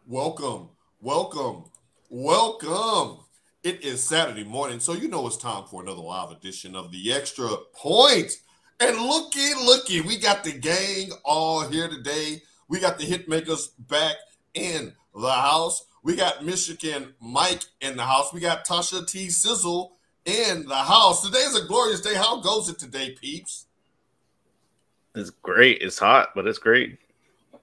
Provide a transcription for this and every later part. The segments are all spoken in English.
Welcome, welcome, welcome. It is Saturday morning, so you know it's time for another live edition of the Extra Point. And looky, we got the gang all here today. We got the Hitmakers back in the house. We got Michigan Mike in the house. We got Tasha T. Sizzle in the house. Today's a glorious day. How goes it today, peeps? It's great. It's hot, but it's great.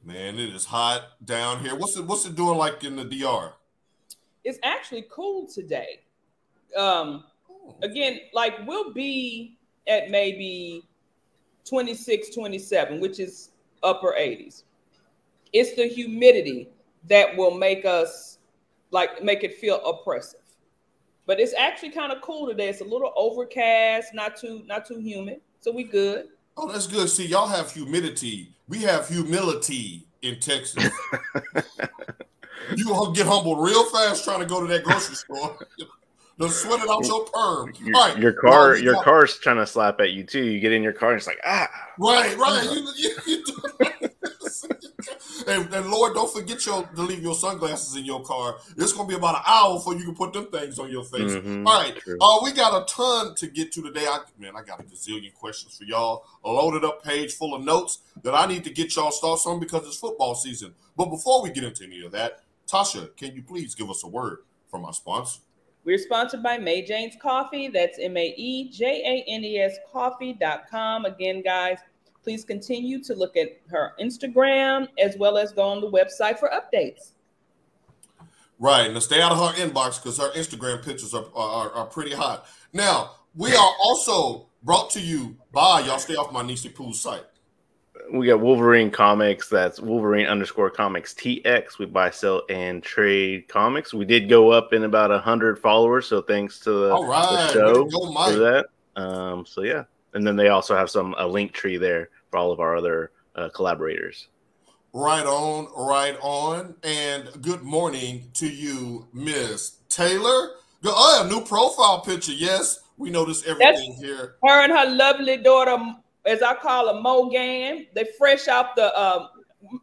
Man, it is hot down here. What's it doing like in the DR? It's actually cool today. Again, like we'll be at maybe 26, 27, which is upper 80s. It's the humidity that will make it feel oppressive. But it's actually kind of cool today. It's a little overcast, not too humid. So we good. Oh, that's good. See, y'all have humidity. We have humility in Texas. You gonna get humbled real fast trying to go to that grocery store. Don't sweat it out your perm. All right, your car's trying to slap at you too. You get in your car and it's like, ah. Right. You and Lord, don't forget to leave your sunglasses in your car. It's gonna be about an hour before you can put them things on your face. Mm-hmm, all right, we got a ton to get to today. I got a gazillion questions for y'all. A loaded up page full of notes that I need to get y'all thoughts on because it's football season. But before we get into any of that, Tasha, can you please give us a word from our sponsor? We're sponsored by May Jane's Coffee. That's MAEJANES coffee.com. Again, guys, please continue to look at her Instagram as well as go on the website for updates. Right. Now stay out of her inbox because her Instagram pictures are pretty hot. Now, we are also brought to you by, y'all stay off my Nisi Pooh site. We got Wolverine Comics. That's Wolverine_Comics TX. We buy, sell, and trade comics. We did go up in about 100 followers, so thanks to the show for that. So yeah, and then they also have a link tree there for all of our other collaborators. Right on. And good morning to you, Miss Taylor. A new profile picture. Yes, we notice everything here. Her and her lovely daughter, as I call her, Mogan. They fresh off the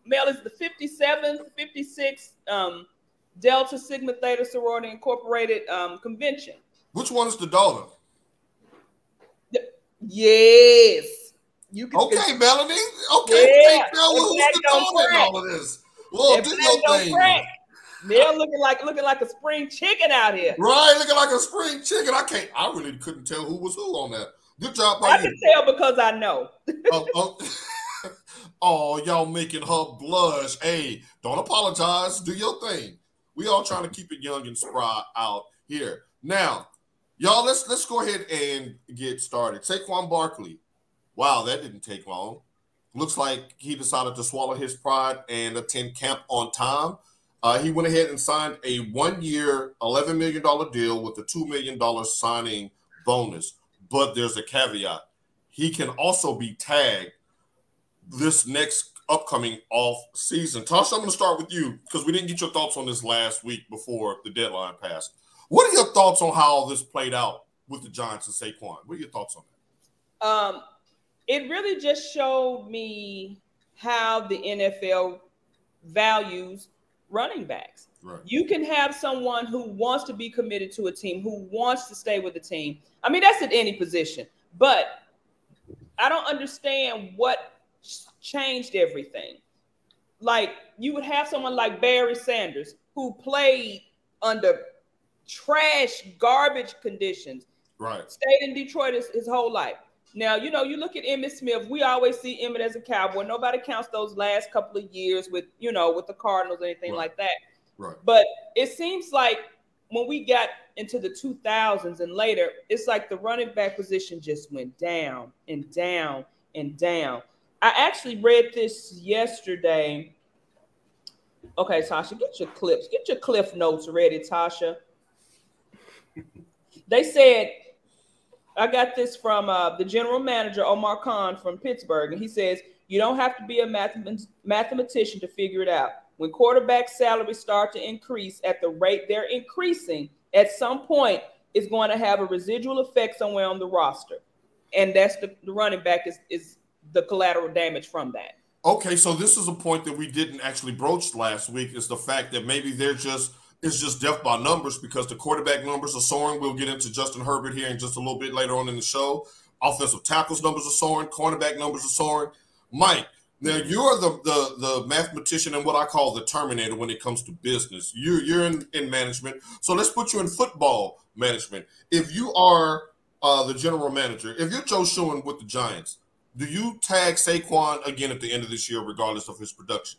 male is the 57th, 56th Delta Sigma Theta Sorority Incorporated convention. Which one is the daughter? Yes. You can okay, Melanie. Okay, yeah. Who's the daughter in all of this? Whoa, do your thing. Mel looking like a spring chicken out here. Right, looking like a spring chicken. I really couldn't tell who was who on that. Good job by you. I can tell because I know. Oh, y'all making her blush. Hey, don't apologize. Do your thing. We all trying to keep it young and spry out here. Now, y'all, let's go ahead and get started. Saquan Barkley. Wow, that didn't take long. Looks like he decided to swallow his pride and attend camp on time. He went ahead and signed a 1-year, $11 million deal with a $2 million signing bonus. But there's a caveat. He can also be tagged this next upcoming off season. Tasha, I'm going to start with you because we didn't get your thoughts on this last week before the deadline passed. What are your thoughts on how this played out with the Giants and Saquon? What are your thoughts on that? It really just showed me how the NFL values running backs. Right. You can have someone who wants to be committed to a team, who wants to stay with the team. I mean, that's at any position. But I don't understand what changed everything. Like, you would have someone like Barry Sanders, who played under trash, garbage conditions. Right. Stayed in Detroit his whole life. Now, you look at Emmitt Smith. We always see Emmitt as a Cowboy. Nobody counts those last couple of years with the Cardinals or anything like that. Right. But it seems like when we got into the 2000s and later, it's like the running back position just went down and down and down. I actually read this yesterday. Okay, Tasha, get your cliff notes ready, Tasha. They said, I got this from the general manager, Omar Khan from Pittsburgh, and he says, you don't have to be a mathematician to figure it out. When quarterback salaries start to increase at the rate they're increasing, at some point, it's going to have a residual effect somewhere on the roster. And that's the running back is the collateral damage from that. Okay, so this is a point that we didn't actually broach last week, is the fact that maybe it's just death by numbers because the quarterback numbers are soaring. We'll get into Justin Herbert here in just a little bit later on in the show. Offensive tackles numbers are soaring, cornerback numbers are soaring. Mike, now you're the mathematician and what I call the Terminator when it comes to business. You're in management, so let's put you in football management. If you are the general manager, if you're Joe Schoen with the Giants, do you tag Saquon again at the end of this year, regardless of his production?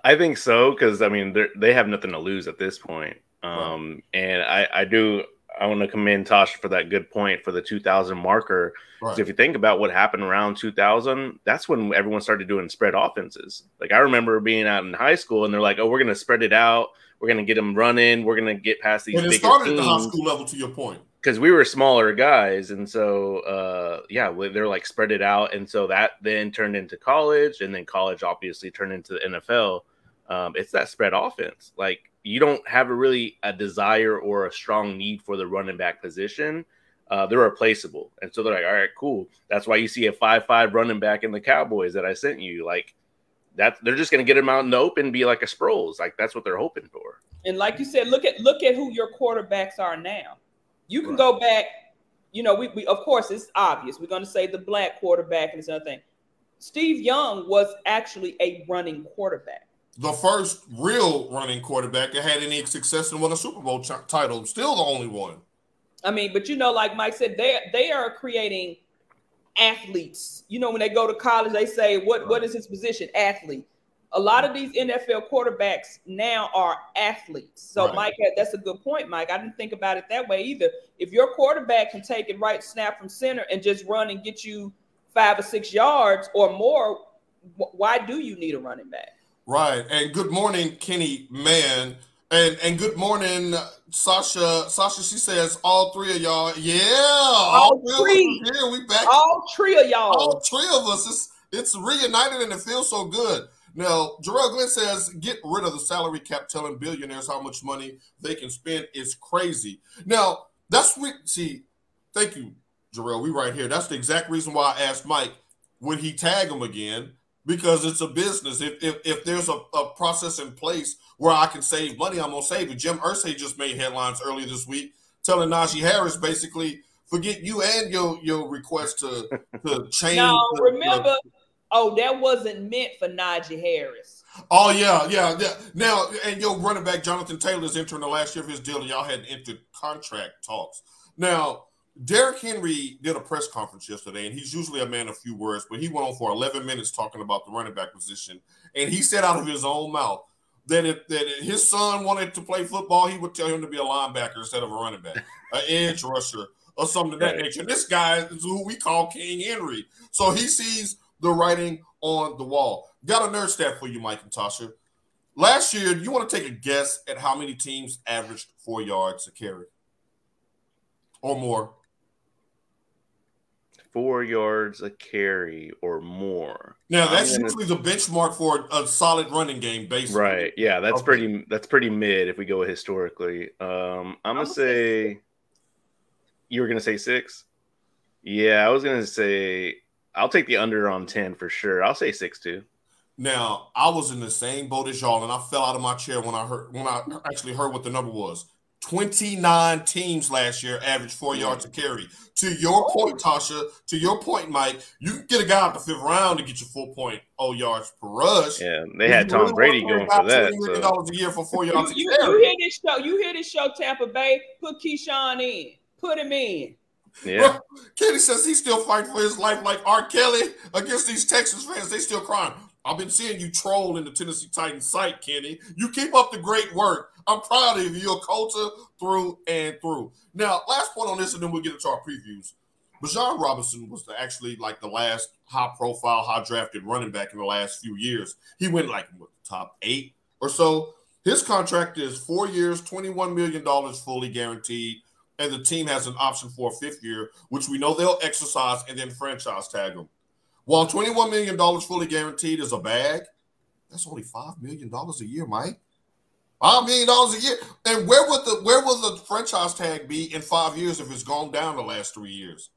I think so, because I mean they have nothing to lose at this point. Right. And I want to commend Tasha for that good point for the 2000 marker. Right. So if you think about what happened around 2000, that's when everyone started doing spread offenses. Like I remember being out in high school and they're like, oh, we're going to spread it out. We're going to get them running. We're going to get past these. And it started at the high school level, to your point. Because we were smaller guys. And so, they're like spread it out. And so that then turned into college, and then college obviously turned into the NFL. It's that spread offense. Like you don't have a desire or a strong need for the running back position. They're replaceable. And so they're like, all right, cool. That's why you see a 5'5" running back in the Cowboys that I sent you. Like that, they're just going to get him out in the open and be like a Sproles. Like that's what they're hoping for. And like you said, look at who your quarterbacks are now. You can go back, we of course it's obvious. We're going to say the black quarterback and this other thing. Steve Young was actually a running quarterback. The first real running quarterback that had any success and won a Super Bowl title. Still the only one. I mean, but like Mike said, they are creating athletes. When they go to college, they say, what is his position? Athlete. A lot of these NFL quarterbacks now are athletes. So, right. Mike, that's a good point, Mike. I didn't think about it that way either. If your quarterback can take it right snap from center and just run and get you 5 or 6 yards or more, why do you need a running back? Right. And good morning, Kenny Mann. And good morning, Sasha. Sasha, she says, all three of y'all. Yeah. All three. Yeah, we back. All three of y'all. All three of us. It's reunited and it feels so good. Now, Jarrell Glenn says, get rid of the salary cap. Telling billionaires how much money they can spend is crazy. Now, thank you, Jarrell. We right here. That's the exact reason why I asked Mike, would he tag him again? Because it's a business. If there's a process in place where I can save money, I'm going to save it. Jim Irsay just made headlines earlier this week telling Najee Harris, basically, forget you and your request to change. Now, remember, that wasn't meant for Najee Harris. Oh, yeah. Now, and your running back, Jonathan Taylor, is entering the last year of his deal, and y'all hadn't entered contract talks. Now, Derrick Henry did a press conference yesterday, and he's usually a man of few words, but he went on for 11 minutes talking about the running back position, and he said out of his own mouth that if his son wanted to play football, he would tell him to be a linebacker instead of a running back, an edge rusher, or something of that nature. And this guy is who we call King Henry. So he sees the writing on the wall. Got a nerd stat for you, Mike and Tasha. Last year, do you want to take a guess at how many teams averaged 4 yards a carry or more? 4 yards a carry or more. Now that's usually the benchmark for a solid running game, basically. Right. Yeah, that's pretty mid if we go historically. I'm gonna say you were gonna say 6. Yeah, I was gonna say I'll take the under on 10 for sure. I'll say 6 too. Now I was in the same boat as y'all, and I fell out of my chair when I actually heard what the number was. 29 teams last year averaged 4 yards a carry. To your point, Tasha, to your point, Mike, you can get a guy out the 5th round to get you 4.0 yards per rush. Yeah, they had Tom Brady going for that. $20 million a year for 4 yards a carry. You hear this show, Tampa Bay? Put Keyshawn in. Put him in. Yeah. Kenny says he's still fighting for his life like R. Kelly against these Texas fans. They still crying. I've been seeing you troll in the Tennessee Titans site, Kenny. You keep up the great work. I'm proud of you. You're a culture through and through. Now, last point on this, and then we'll get into our previews. Bijan Robinson was actually like the last high-profile, high-drafted running back in the last few years. He went like top 8 or so. His contract is 4 years, $21 million fully guaranteed, and the team has an option for a 5th year, which we know they'll exercise and then franchise tag him. While $21 million fully guaranteed is a bag, that's only $5 million a year, Mike. $5 million a year. And where will the franchise tag be in 5 years if it's gone down the last 3 years?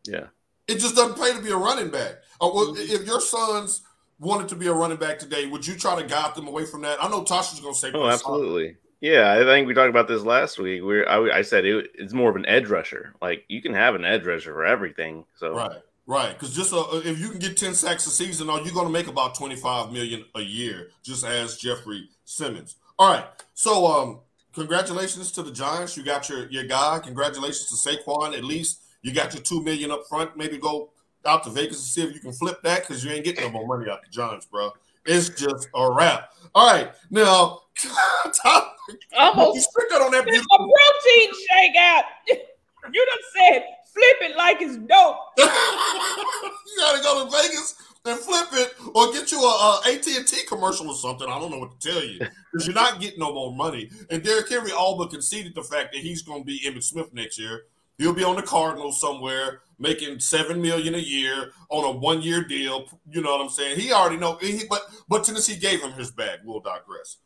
Yeah. It just doesn't pay to be a running back. If your sons wanted to be a running back today, would you try to guide them away from that? I know Tasha's going to say, "Oh, absolutely, yeah." I think we talked about this last week. I said it's more of an edge rusher. Like you can have an edge rusher for everything. So right. Because just if you can get 10 sacks a season, you're going to make about $25 million a year, just as Jeffrey Simmons. All right, so congratulations to the Giants. You got your guy. Congratulations to Saquon. At least you got your $2 million up front. Maybe go out to Vegas and see if you can flip that because you ain't getting no more money out the Giants, bro. It's just a wrap. All right, now almost stick that on that beautiful protein shake out. You done said flip it like it's dope. You gotta go to Vegas and flip it, or get you a AT&T commercial or something. I don't know what to tell you because you're not getting no more money. And Derrick Henry all but conceded the fact that he's going to be Emmitt Smith next year. He'll be on the Cardinals somewhere, making $7 million a year on a 1-year deal. You know what I'm saying? He already know. But Tennessee gave him his bag. We'll digress.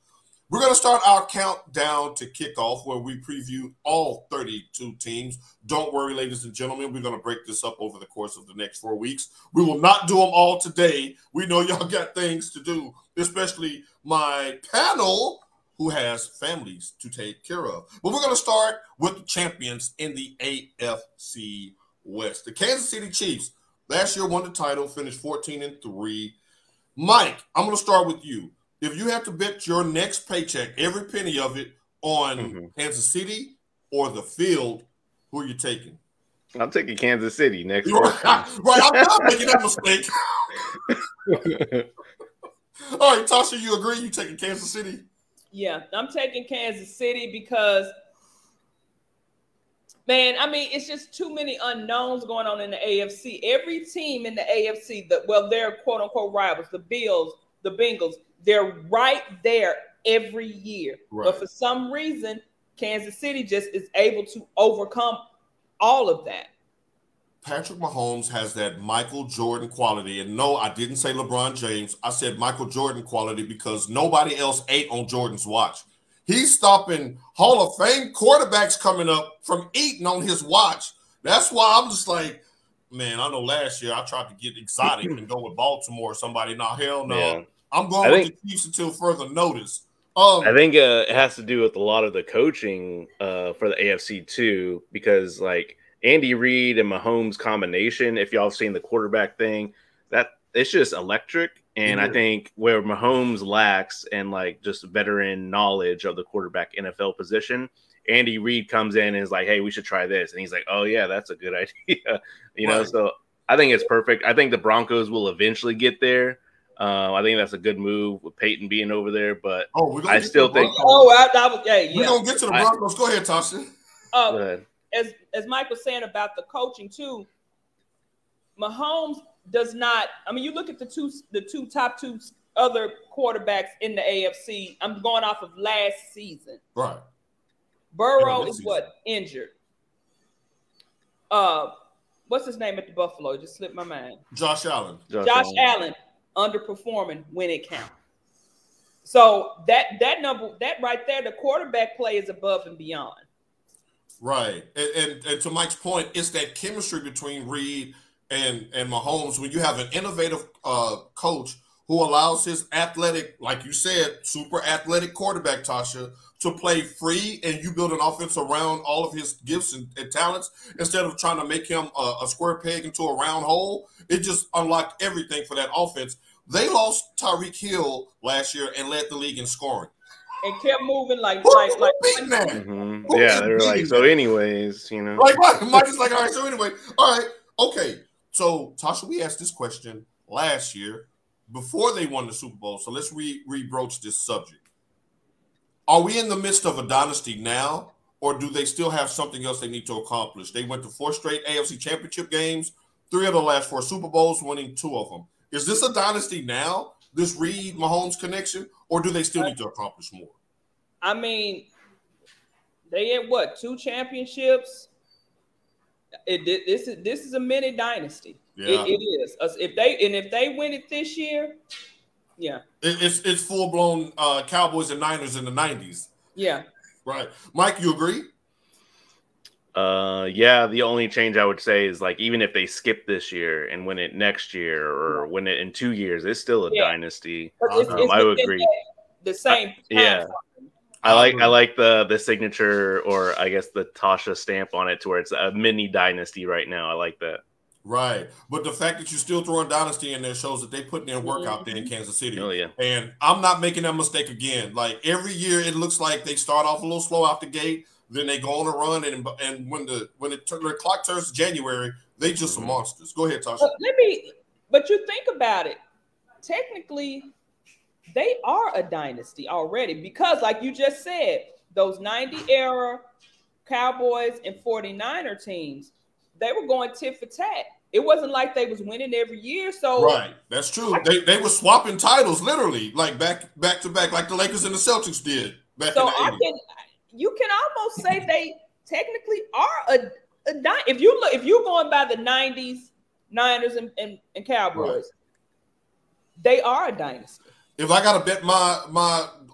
We're going to start our countdown to kickoff where we preview all 32 teams. Don't worry, ladies and gentlemen. We're going to break this up over the course of the next 4 weeks. We will not do them all today. We know y'all got things to do, especially my panel who has families to take care of. But we're going to start with the champions in the AFC West. The Kansas City Chiefs last year won the title, finished 14-3. Mike, I'm going to start with you. If you have to bet your next paycheck, every penny of it, on Kansas City or the field, who are you taking? I'm taking Kansas City next year. Right, I'm not making that mistake. All right, Tasha, you agree? You taking Kansas City? Yeah, I'm taking Kansas City because, man, I mean, it's just too many unknowns going on in the AFC. Every team in the AFC, they're quote-unquote rivals, the Bills, the Bengals, they're right there every year. Right. But for some reason, Kansas City just is able to overcome all of that. Patrick Mahomes has that Michael Jordan quality. And no, I didn't say LeBron James. I said Michael Jordan quality because nobody else ate on Jordan's watch. He's stopping Hall of Fame quarterbacks coming up from eating on his watch. That's why I'm just like, man, I know last year I tried to get exotic and go with Baltimore or somebody. No, hell no. Yeah. I'm going with the Chiefs until further notice. I think it has to do with a lot of the coaching for the AFC too, because like Andy Reid and Mahomes combination, if y'all have seen the quarterback thing, that it's just electric. And I think where Mahomes lacks and like just veteran knowledge of the quarterback NFL position, Andy Reid comes in and is like, hey, we should try this. And he's like, oh yeah, that's a good idea. You know, so I think it's perfect. I think the Broncos will eventually get there. I think that's a good move with Peyton being over there, but I still think. We're gonna get to the Broncos. Go ahead, Tasha. Go ahead. As Mike was saying about the coaching too, Mahomes does not. I mean, you look at the top two other quarterbacks in the AFC. I'm going off of last season. Right. Burrow is injured. What's his name at the Buffalo? It just slipped my mind. Josh Allen. Josh Allen underperforming when it counts. So that right there, the quarterback play is above and beyond. Right. And to Mike's point, it's that chemistry between Reid and Mahomes. When you have an innovative coach who allows his athletic, like you said, super athletic quarterback, Tasha, to play free, and you build an offense around all of his gifts and talents instead of trying to make him a square peg into a round hole. It just unlocked everything for that offense. They lost Tyreek Hill last year and led the league in scoring. And kept moving like yeah, they were like, so anyways, you know. Like Mike is like, all right, so anyway. All right, okay. So Tasha, we asked this question last year before they won the Super Bowl. So let's rebroach this subject. Are we in the midst of a dynasty now, or do they still have something else they need to accomplish? They went to 4 straight AFC Championship games, 3 of the last 4 Super Bowls, winning 2 of them. Is this a dynasty now, this Reid-Mahomes connection, or do they still need to accomplish more? I mean, they had 2 championships? This is a mini dynasty. Yeah. It is. If they win it this year, yeah. It's full-blown Cowboys and Niners in the 90s. Yeah. Right. Mike, you agree? Yeah, the only change I would say is like even if they skip this year and win it next year or win it in 2 years, it's still a dynasty. I would agree. The same. Yeah. I like the signature, or I guess the Tasha stamp on it, to where it's a mini dynasty right now. I like that. Right. But the fact that you're still throwing dynasty in there shows that they putting in work out there in Kansas City. Oh, yeah. And I'm not making that mistake again. Like every year it looks like they start off a little slow out the gate, then they go on a run, and when the clock turns to January, they just some monsters. Go ahead, Tasha. But you think about it. Technically, they are a dynasty already because, like you just said, those 90-era Cowboys and 49er teams, they were going tit for tat. It wasn't like they was winning every year. So right, that's true. They were swapping titles literally, like back to back, like the Lakers and the Celtics did back in the 80s. You can almost say they technically are a if you're going by the 90s Niners and Cowboys, right, they are a dynasty. If I gotta bet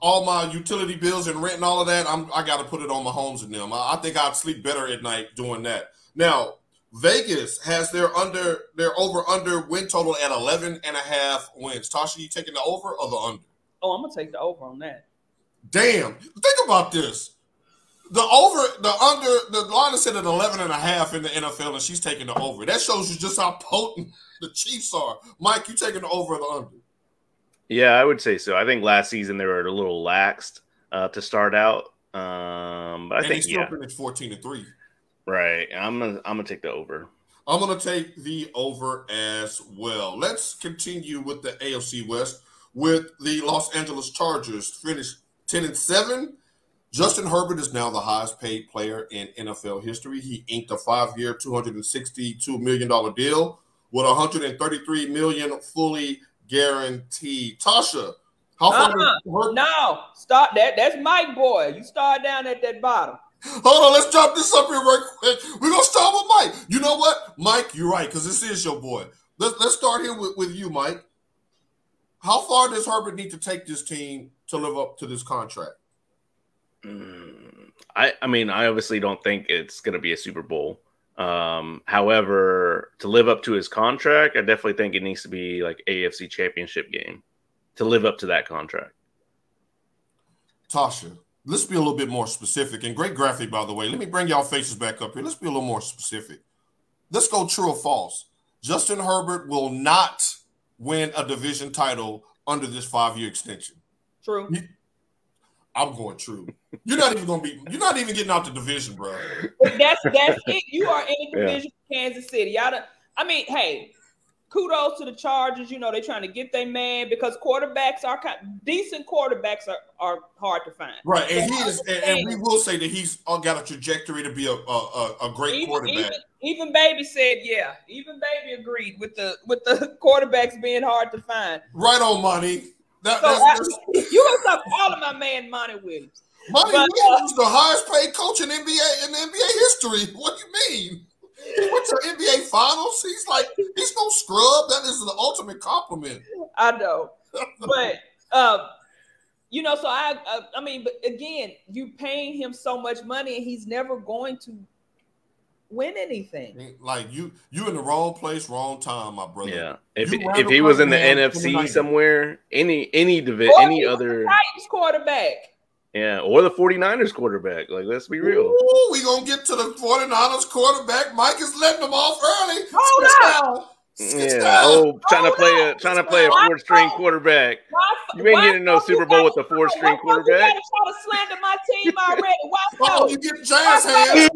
all my utility bills and rent and all of that, I gotta put it on my homes and them. I think I'd sleep better at night doing that. Now, Vegas has their over-under win total at 11.5 wins. Tasha, you taking the over or the under? Oh, I'm gonna take the over on that. Damn, think about this. The line is set at 11.5 in the NFL, and she's taking the over. That shows you just how potent the Chiefs are. Mike, you taking the over or the under? Yeah, I would say so. I think last season they were a little laxed to start out, but I think they still finished 14-3. Right. I'm gonna take the over. I'm gonna take the over as well. Let's continue with the AFC West with the Los Angeles Chargers. Finished 10-7. Justin Herbert is now the highest paid player in NFL history. He inked a 5-year, $262 million deal with $133 million fully guaranteed. Tasha, how far? No, start that. That's Mike boy. You start down at that bottom. Hold on, let's drop this up here right quick. We're gonna start with Mike. You know what, Mike? You're right, because this is your boy. Let's start here with you, Mike. How far does Herbert need to take this team to live up to this contract? I mean, I obviously don't think it's going to be a Super Bowl. However, to live up to his contract, I definitely think it needs to be like AFC Championship game to live up to that contract. Tasha, let's be a little bit more specific. And great graphic, by the way. Let me bring y'all faces back up here. Let's be a little more specific. Let's go true or false. Justin Herbert will not win a division title under this 5-year extension. True. I'm going true. You're not even getting out the division, bro. That's it. You are in a division with Kansas City. Hey, kudos to the Chargers. You know, they're trying to get their man because decent quarterbacks are hard to find. Right. And we will say that he's got a trajectory to be a great quarterback. Even Baby said, yeah. Even Baby agreed with the quarterbacks being hard to find. Right on, money. You gonna stop calling my man Monty Williams. Monty Williams is the highest paid coach in NBA history. What do you mean? He went to NBA Finals. He's no scrub. That is the ultimate compliment. I know, but so but again, you paying him so much money, and he's never going to win anything. Like you in the wrong place, wrong time, my brother. Yeah. If he was in the NFC somewhere, any other Titans quarterback. Yeah, or the 49ers quarterback. Like, let's be real. Ooh, we gonna get to the 49ers quarterback. Mike is letting them off early. Hold up. Trying to play a 4th-string quarterback. You ain't getting no Super Bowl with a 4th-string quarterback. You try to slander my team already. Why so? Oh, you get Giants hands.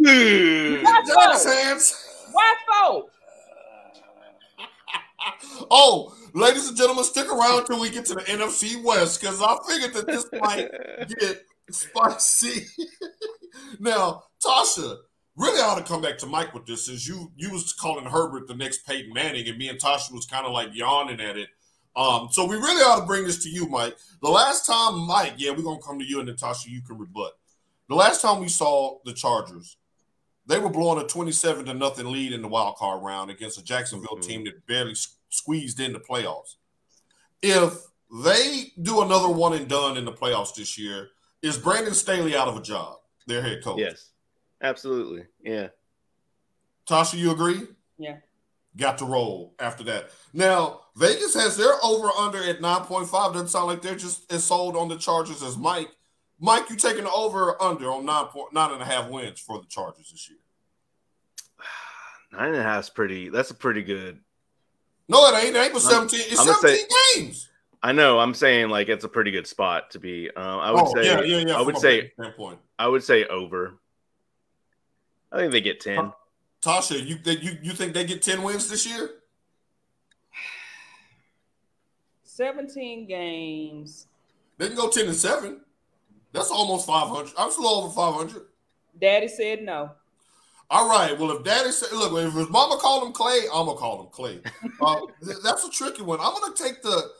Giants hands. Why so? Oh, ladies and gentlemen, stick around till we get to the NFC West because I figured that this might get spicy. Now, Tasha, really ought to come back to Mike with this, since you was calling Herbert the next Peyton Manning, and me and Tasha was kind of like yawning at it. So we really ought to bring this to you, Mike. The last time, Mike, we're going to come to you, and then Tasha, you can rebut. The last time we saw the Chargers, they were blowing a 27-0 lead in the wild card round against a Jacksonville team that barely squeezed in the playoffs. If they do another one and done in the playoffs this year, is Brandon Staley out of a job, their head coach? Yes, Absolutely. Yeah. Tasha, you agree? Yeah. Got to roll after that. Now, Vegas has their over-under at 9.5. Doesn't sound like they're just as sold on the Chargers as Mike. Mike, you taking the over or under on 9.5 wins for the Chargers this year? 9.5 is pretty. That's a pretty good. No, it ain't. It ain't but 17. It's 17 games. I know. I'm saying like it's a pretty good spot to be. I would say. Yeah. I would say over. I think they get 10. Tasha, you think they get 10 wins this year? 17 games. They can go 10-7. That's almost 500. I'm still over 500. Daddy said no. All right. Well, if Daddy said, look, if his mama called him Clay, I'm gonna call him Clay. That's a tricky one. I'm gonna take the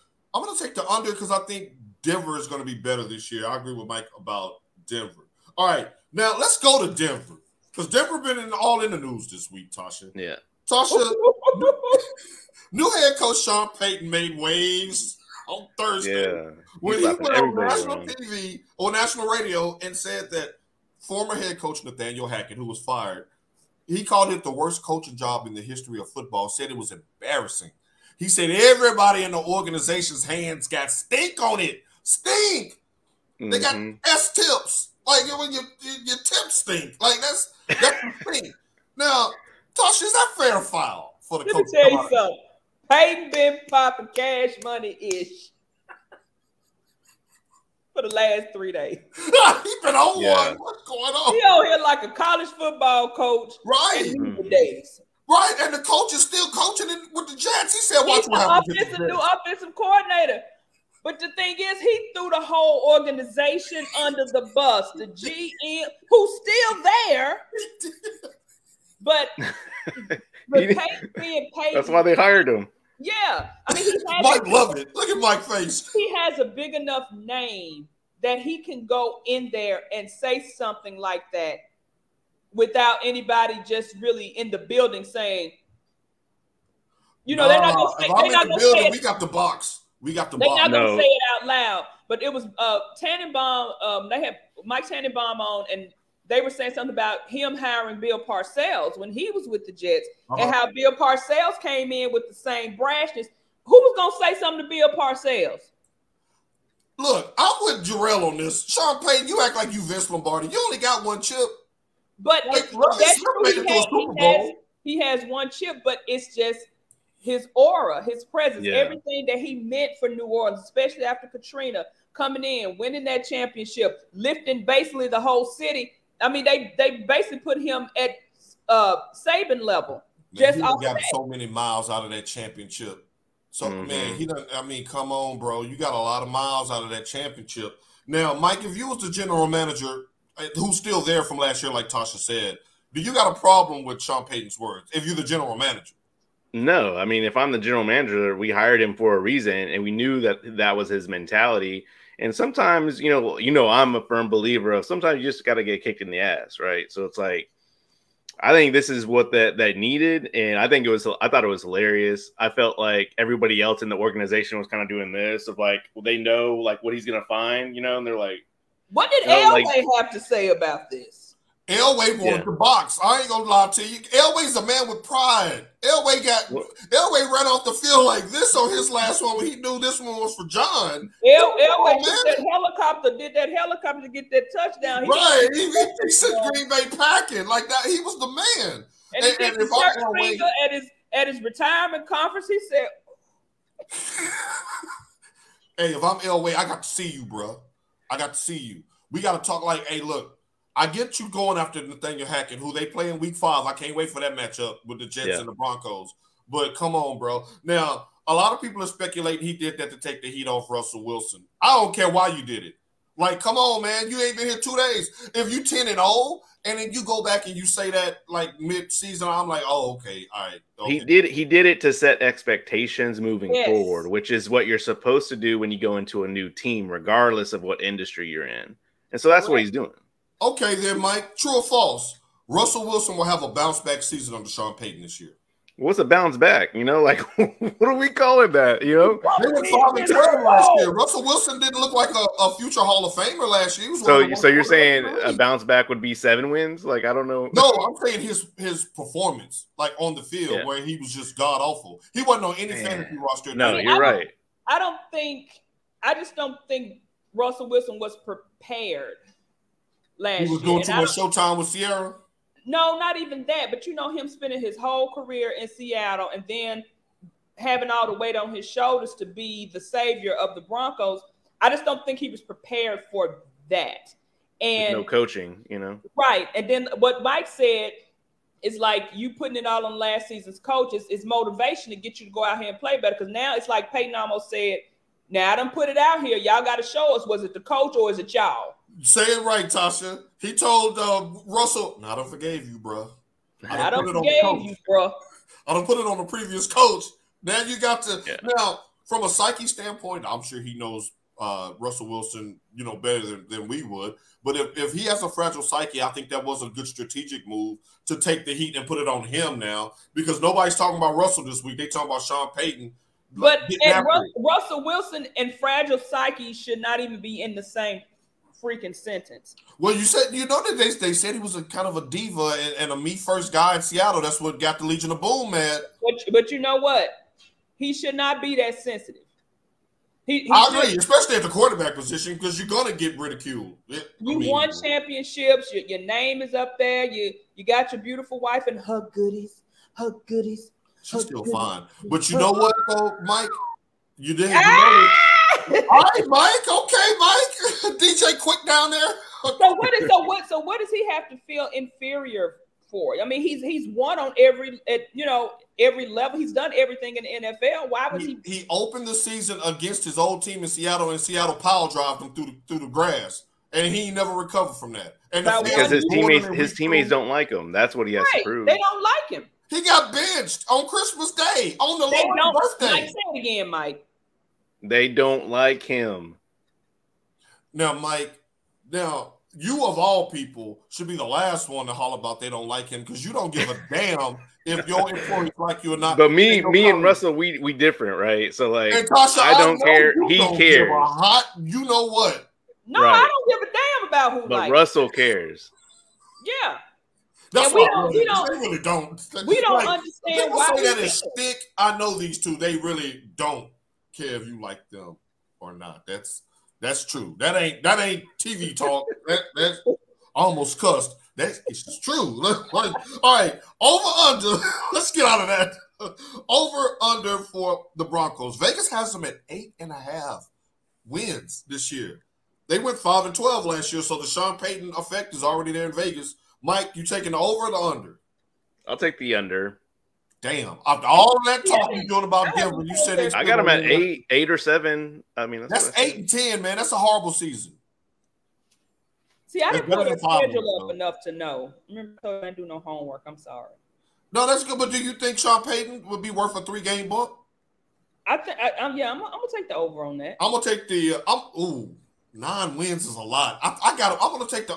under because I think Denver is gonna be better this year. I agree with Mike about Denver. All right. Now let's go to Denver. Because Denver been all in the news this week, Tasha. Yeah. Tasha, new head coach Sean Payton made waves on Thursday when he went on national TV or national radio and said that former head coach Nathaniel Hackett, who was fired, he called it the worst coaching job in the history of football, said it was embarrassing. He said everybody in the organization's hands got stink on it. Stink. They got S-tips. Like when your tips stink. Like that's the thing. Now, Tasha, is that fair or foul for the coach? Let me tell you something. Payton been popping cash money-ish for the last 3 days. He been on one. What's going on? He out here like a college football coach. Right. Days. Right, and the coach is still coaching with the Jets. He said, "Watch what happens." He's the new offensive coordinator. But the thing is, he threw the whole organization under the bus. The GM, who's still there, but Payton being paid. That's why they hired him. Yeah, I mean, Mike love it. Look at Mike's face. He has a big enough name that he can go in there and say something like that without anybody just really in the building saying, they're not going to say. They're not going to say it. We got the box. We got the box. They're not going to say it out loud. But it was Tannenbaum. They had Mike Tannenbaum on, and they were saying something about him hiring Bill Parcells when he was with the Jets, and how Bill Parcells came in with the same brashness. Who was going to say something to Bill Parcells? Look, I'm with Jarrell on this. Sean Payton, you act like you Vince Lombardi. You only got one chip. But that's true. He has one chip, but it's just his aura, his presence, everything that he meant for New Orleans, especially after Katrina, coming in, winning that championship, lifting basically the whole city. I mean, they basically put him at Saban level. Man, he got so many miles out of that championship. So, man, he doesn't. I mean, come on, bro. You got a lot of miles out of that championship. Now, Mike, if you was the general manager, who's still there from last year, like Tasha said, do you got a problem with Sean Payton's words if you're the general manager? No. I mean, if I'm the general manager, we hired him for a reason, and we knew that was his mentality. And sometimes, I'm a firm believer of sometimes you just got to get kicked in the ass, right? So it's like, I think this is what that needed, and I thought it was hilarious. I felt like everybody else in the organization was kind of doing this of like, well, they know like what he's gonna find, and they're like, what did Elway have to say about this? Elway wanted the box. I ain't gonna lie to you. Elway's a man with pride. Elway ran off the field like this on his last one when he knew this one was for John. Elway did that helicopter to get that touchdown. He sent Green Bay packing like that. He was the man. And if Elway at his retirement conference, he said, "Hey, if I'm Elway, I got to see you, bro. I got to see you. We got to talk like, hey, look. I get you going after Nathaniel Hackett, who they play in week 5. I can't wait for that matchup with the Jets and the Broncos. But come on, bro. Now, a lot of people are speculating he did that to take the heat off Russell Wilson. I don't care why you did it. Like, come on, man. You ain't been here 2 days. If you 10-0 and then you go back and you say that like mid-season, I'm like, oh, okay. All right. Okay. He did it to set expectations moving forward, which is what you're supposed to do when you go into a new team, regardless of what industry you're in. And so that's what he's doing. Okay, then, Mike. True or false? Russell Wilson will have a bounce-back season under Sean Payton this year. What's a bounce back? You know, like what are we calling that? You know, they went 5-12 last year. Russell Wilson didn't look like a future Hall of Famer last year. So you're saying a bounce back would be 7 wins? Like, I don't know. No, I'm saying his performance, like on the field, where he was just god awful. He wasn't on any fantasy roster. No, you're right. I just don't think Russell Wilson was prepared last year. He was doing too much showtime with Sierra. No, not even that. But you know, him spending his whole career in Seattle and then having all the weight on his shoulders to be the savior of the Broncos. I just don't think he was prepared for that. And with no coaching, you know. Right. And then what Mike said is like you putting it all on last season's coaches is motivation to get you to go out here and play better. Because now it's like Peyton almost said, now I done put it out here. Y'all got to show us, was it the coach or is it y'all? Say it right, Tasha. He told Russell, I done forgave you, bro. I done forgave you, bro. I done put it on the previous coach. Now you got to now from a psyche standpoint, I'm sure he knows Russell Wilson, you know, better than we would. But if he has a fragile psyche, I think that was a good strategic move to take the heat and put it on him now because nobody's talking about Russell this week. They talking about Sean Payton. But Russell Wilson and fragile psyche should not even be in the same freaking sentence. Well, you said that they said he was a kind of a diva and a me first guy in Seattle. That's what got the Legion of Boom mad. But you know what? He should not be that sensitive. I agree, especially at the quarterback position because you're gonna get ridiculed. You won championships. Your name is up there. You got your beautiful wife and her goodies. She's still fine. But you know what, though, Mike? You didn't know. All right, Mike. Okay, Mike. DJ Quick down there. So what does he have to feel inferior for? I mean, he's won on every level. He's done everything in the NFL. Why was he? He opened the season against his old team in Seattle, and Seattle power drived him through the grass, and he never recovered from that. And because his teammates don't like him. That's what he has to prove. They don't like him. He got benched on Christmas Day on the Lord's birthday. Say it again, Mike. They don't like him. Now, Mike, you of all people should be the last one to holler about they don't like him because you don't give a damn if your employees like you or not. But me and Russell, we different, right? So like, and Tasha, I don't care. He cares. You know what? No, right. I don't give a damn about who. But Russell cares. Yeah. That's we really don't. We don't understand why say that is stick. I know these two. They really don't care if you like them or not. That's true. That ain't TV talk. That's almost cussed. It's just true. All right, over under. Let's get out of that. Over under for the Broncos. Vegas has them at 8.5 wins this year. They went 5-12 last year, so the Sean Payton effect is already there in Vegas. Mike, you taking the over or the under? I'll take the under. Damn. After all of that talk you're doing about Denver, you said I got them at 8 or 7. I mean, that's 8 and 10, man. That's a horrible season. See, I didn't put a schedule up enough to know. Remember, I didn't do no homework. I'm sorry. No, that's good. But do you think Sean Payton would be worth a 3-game bump? I'm gonna take the over on that. I'm gonna take the 9 wins is a lot. I got. I'm gonna take the.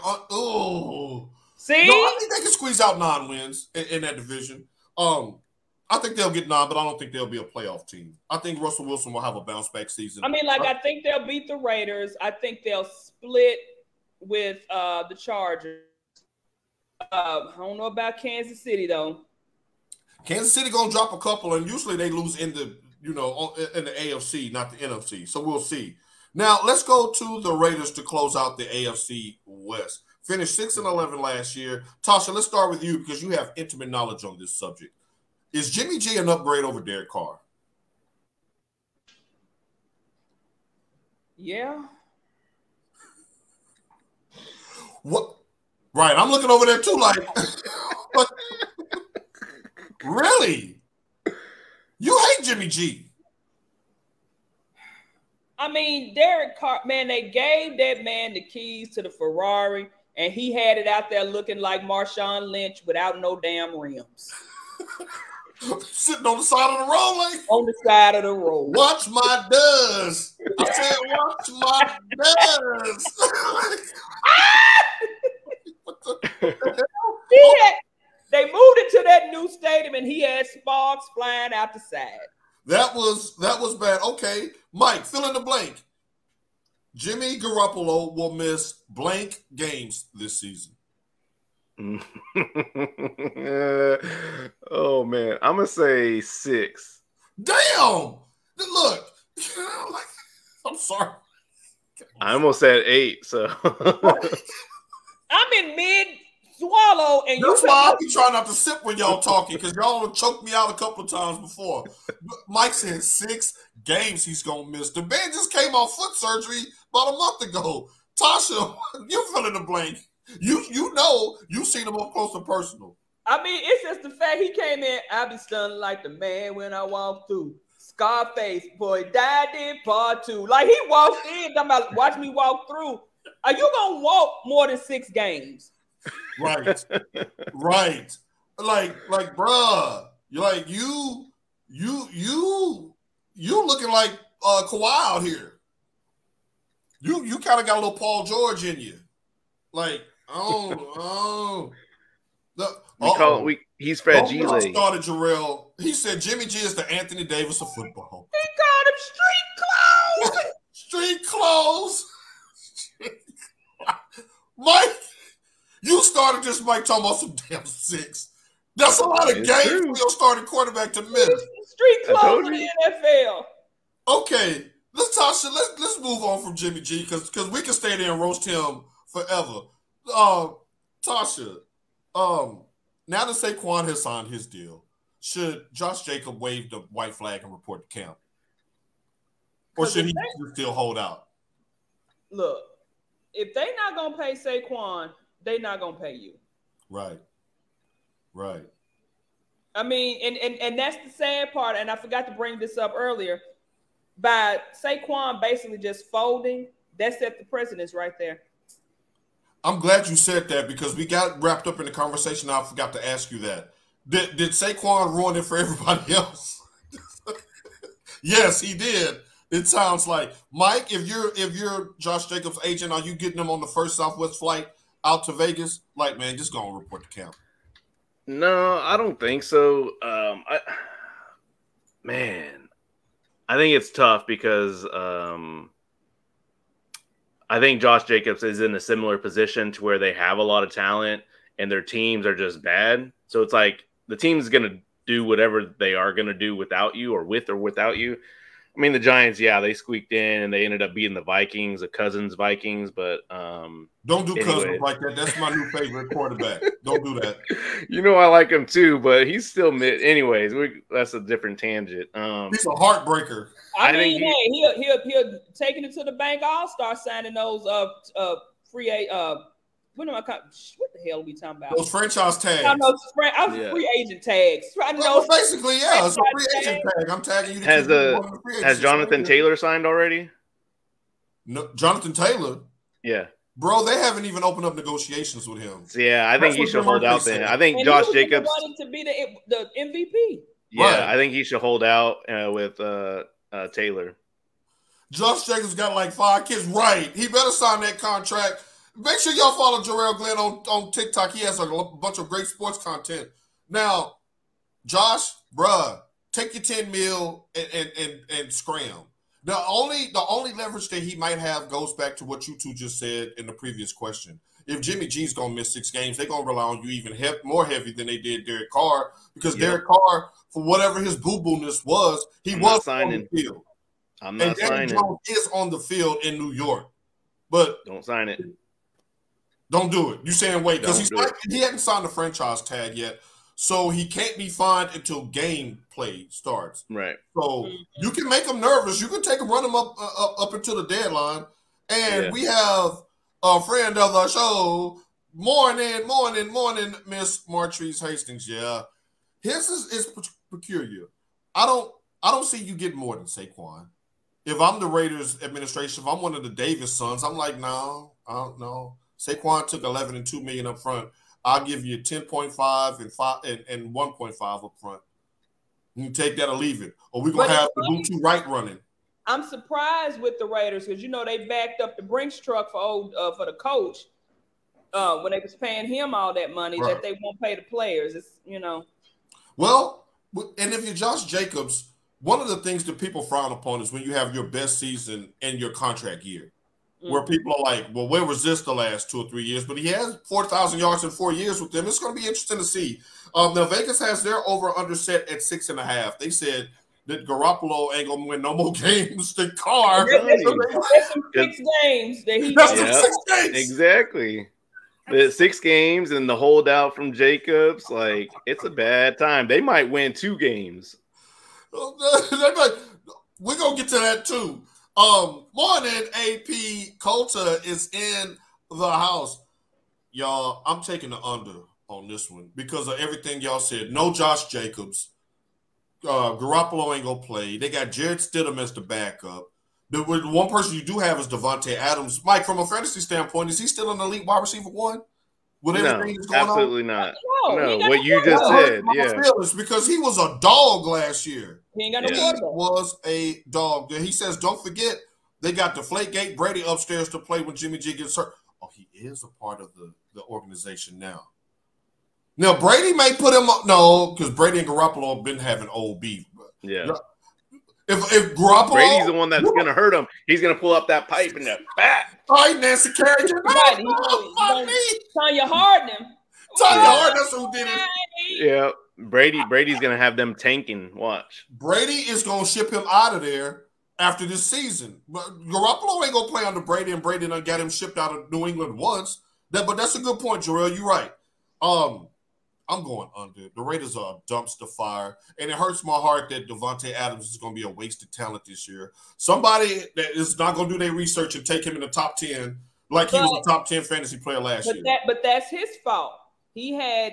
See, no, I think they can squeeze out 9 wins in that division. I think they'll get 9, but I don't think they'll be a playoff team. I think Russell Wilson will have a bounce back season. I mean, I think they'll beat the Raiders. I think they'll split with the Chargers. I don't know about Kansas City though. Kansas City gonna drop a couple, and usually they lose in the in the AFC, not the NFC. So we'll see. Now let's go to the Raiders to close out the AFC West. Finished 6-11 last year. Tasha, let's start with you because you have intimate knowledge on this subject. Is Jimmy G an upgrade over Derek Carr? Yeah. What? Right, I'm looking over there too. Like, really? You hate Jimmy G? I mean, Derek Carr, man, they gave that man the keys to the Ferrari, and he had it out there looking like Marshawn Lynch without no damn rims. Sitting on the side of the road, like on the side of the road. Watch my does. I said, watch my does. What the hell? They moved into that new stadium, and he had sparks flying out the side. That was bad. Okay, Mike, fill in the blank. Jimmy Garoppolo will miss blank games this season. Oh man, I'm gonna say 6. Damn! Look, I'm sorry. I almost said 8. So I'm in mid swallow, and that's why I be trying not to sip when y'all talking because y'all choked me out a couple of times before. Mike said 6 games he's gonna miss. The man just came off foot surgery about a month ago. Tasha, you fill in the blank. You know you've seen him up close and personal. I mean, it's just the fact he came in. I be stunned like the man when I walk through. Scarface, boy, died in part 2. Like he walked in, talking about watch me walk through. Are you gonna walk more than 6 games? Right, right. Like, bruh, you're like you looking like Kawhi out here. You kind of got a little Paul George in you. Like, he's fragile. Started Jarrell. He said Jimmy G is the Anthony Davis of football. He called him street clothes. Street clothes. Mike, you started this Mike talking about some damn 6. That's a lot of games for your starting quarterback to miss. Street clothes in the NFL. Okay, let's move on from Jimmy G because we can stay there and roast him forever. Tasha, now that Saquon has signed his deal, should Josh Jacobs wave the white flag and report to camp? Or should he still hold out? Look, if they're not going to pay Saquon, they're not going to pay you. Right. Right. I mean, and that's the sad part, and I forgot to bring this up earlier. By Saquon basically just folding, that set the precedence right there. I'm glad you said that because we got wrapped up in the conversation. I forgot to ask you that. Did Saquon ruin it for everybody else? Yes, he did. It sounds like. Mike, if you're Josh Jacobs' agent, are you getting him on the first Southwest flight out to Vegas? Like, man, just go and report to camp. No, I don't think so. I think it's tough because I think Josh Jacobs is in a similar position to where they have a lot of talent and their teams are just bad. So it's like the team's going to do whatever they are going to do without you or with or without you. I mean, the Giants, yeah, they squeaked in and they ended up beating the Vikings, the Cousins Vikings, but don't do Cousins like that. That's my new favorite quarterback. Don't do that. You know I like him too, but he's still mid. Anyways, that's a different tangent. He's a heartbreaker. I mean, he'll taking it to the bank. I'll start signing those free what the hell are we talking about? Those franchise tags. Free agent tags. Basically, yeah, it's a free agent tag. I'm tagging you. Has Jonathan Taylor signed already? No, Jonathan Taylor. Yeah, bro, they haven't even opened up negotiations with him. Yeah, I think he should hold out then. I think Josh Jacobs wanted to be the MVP. Yeah, right. I think he should hold out with Taylor. Josh Jacobs got like 5 kids. Right, he better sign that contract. Make sure y'all follow Jarrell Glenn on TikTok. He has a bunch of great sports content. Now, Josh, bruh, take your $10 million and scram. The only leverage that he might have goes back to what you two just said in the previous question. If Jimmy G's gonna miss 6 games, they're gonna rely on you even more heavy than they did Derek Carr because Derek Carr, for whatever his boo-boo-ness was, was on the field. I'm not signing. And Jones is on the field in New York, but don't sign it. Don't do it. You saying wait because he hadn't signed the franchise tag yet, so he can't be fined until game play starts. Right. So you can make him nervous. You can run him up until the deadline. And we have a friend of the show, morning, Miss Martrice Hastings. Yeah, his is peculiar. I don't see you getting more than Saquon. If I'm the Raiders administration, if I'm one of the Davis sons, I'm like, no, I don't know. Saquon took $11 and $2 million up front. I'll give you 10.5 and 1.5 up front. You can take that or leave it. Or we're going to have the Butu Wright running. I'm surprised with the Raiders because, they backed up the Brinks truck for the coach. when they was paying him all that money that they won't pay the players. It's Well, and if you're Josh Jacobs, one of the things that people frown upon is when you have your best season in your contract year, where people are like, well, where was this the last 2 or 3 years? But he has 4,000 yards in 4 years with them. It's going to be interesting to see. Now, Vegas has their over-under set at 6.5. They said that Garoppolo ain't going to win no more games than Carr. There's some 6 games that he That's some 6 games. Exactly. The 6 games and the holdout from Jacobs, like, it's a bad time. They might win 2 games. We're going to get to that, too. Morning, AP Coulter is in the house. Y'all, I'm taking the under on this one because of everything y'all said. No Josh Jacobs. Garoppolo ain't going to play. They got Jared Stidham as the backup. The one person you do have is Devontae Adams. Mike, from a fantasy standpoint, is he still an elite wide receiver 1? With everything that's going absolutely on? not. No, what you just said, because he was a dog last year. He ain't got no quarterback. He was a dog. He says, don't forget, they got Deflategate Brady upstairs to play when Jimmy G gets hurt. Oh, he is a part of the organization now. Now, Brady may put him up. No, because Brady and Garoppolo have been having old beef. Yeah. If Garoppolo, Brady's the one that's going to hurt him. He's going to pull up that pipe in the back. All right, Nancy Kerrigan. Tanya Hardin. That's who did it. Yeah. Brady's going to have them tanking. Watch. Brady is going to ship him out of there after this season. But Garoppolo ain't going to play under Brady, and Brady done got him shipped out of New England once. But that's a good point, Jarrell. You're right. I'm going under. The Raiders are a dumpster fire, and it hurts my heart that Devontae Adams is going to be a wasted talent this year. Somebody that is not going to do their research and take him in the top 10 like he was a top 10 fantasy player last year. But that's his fault. He had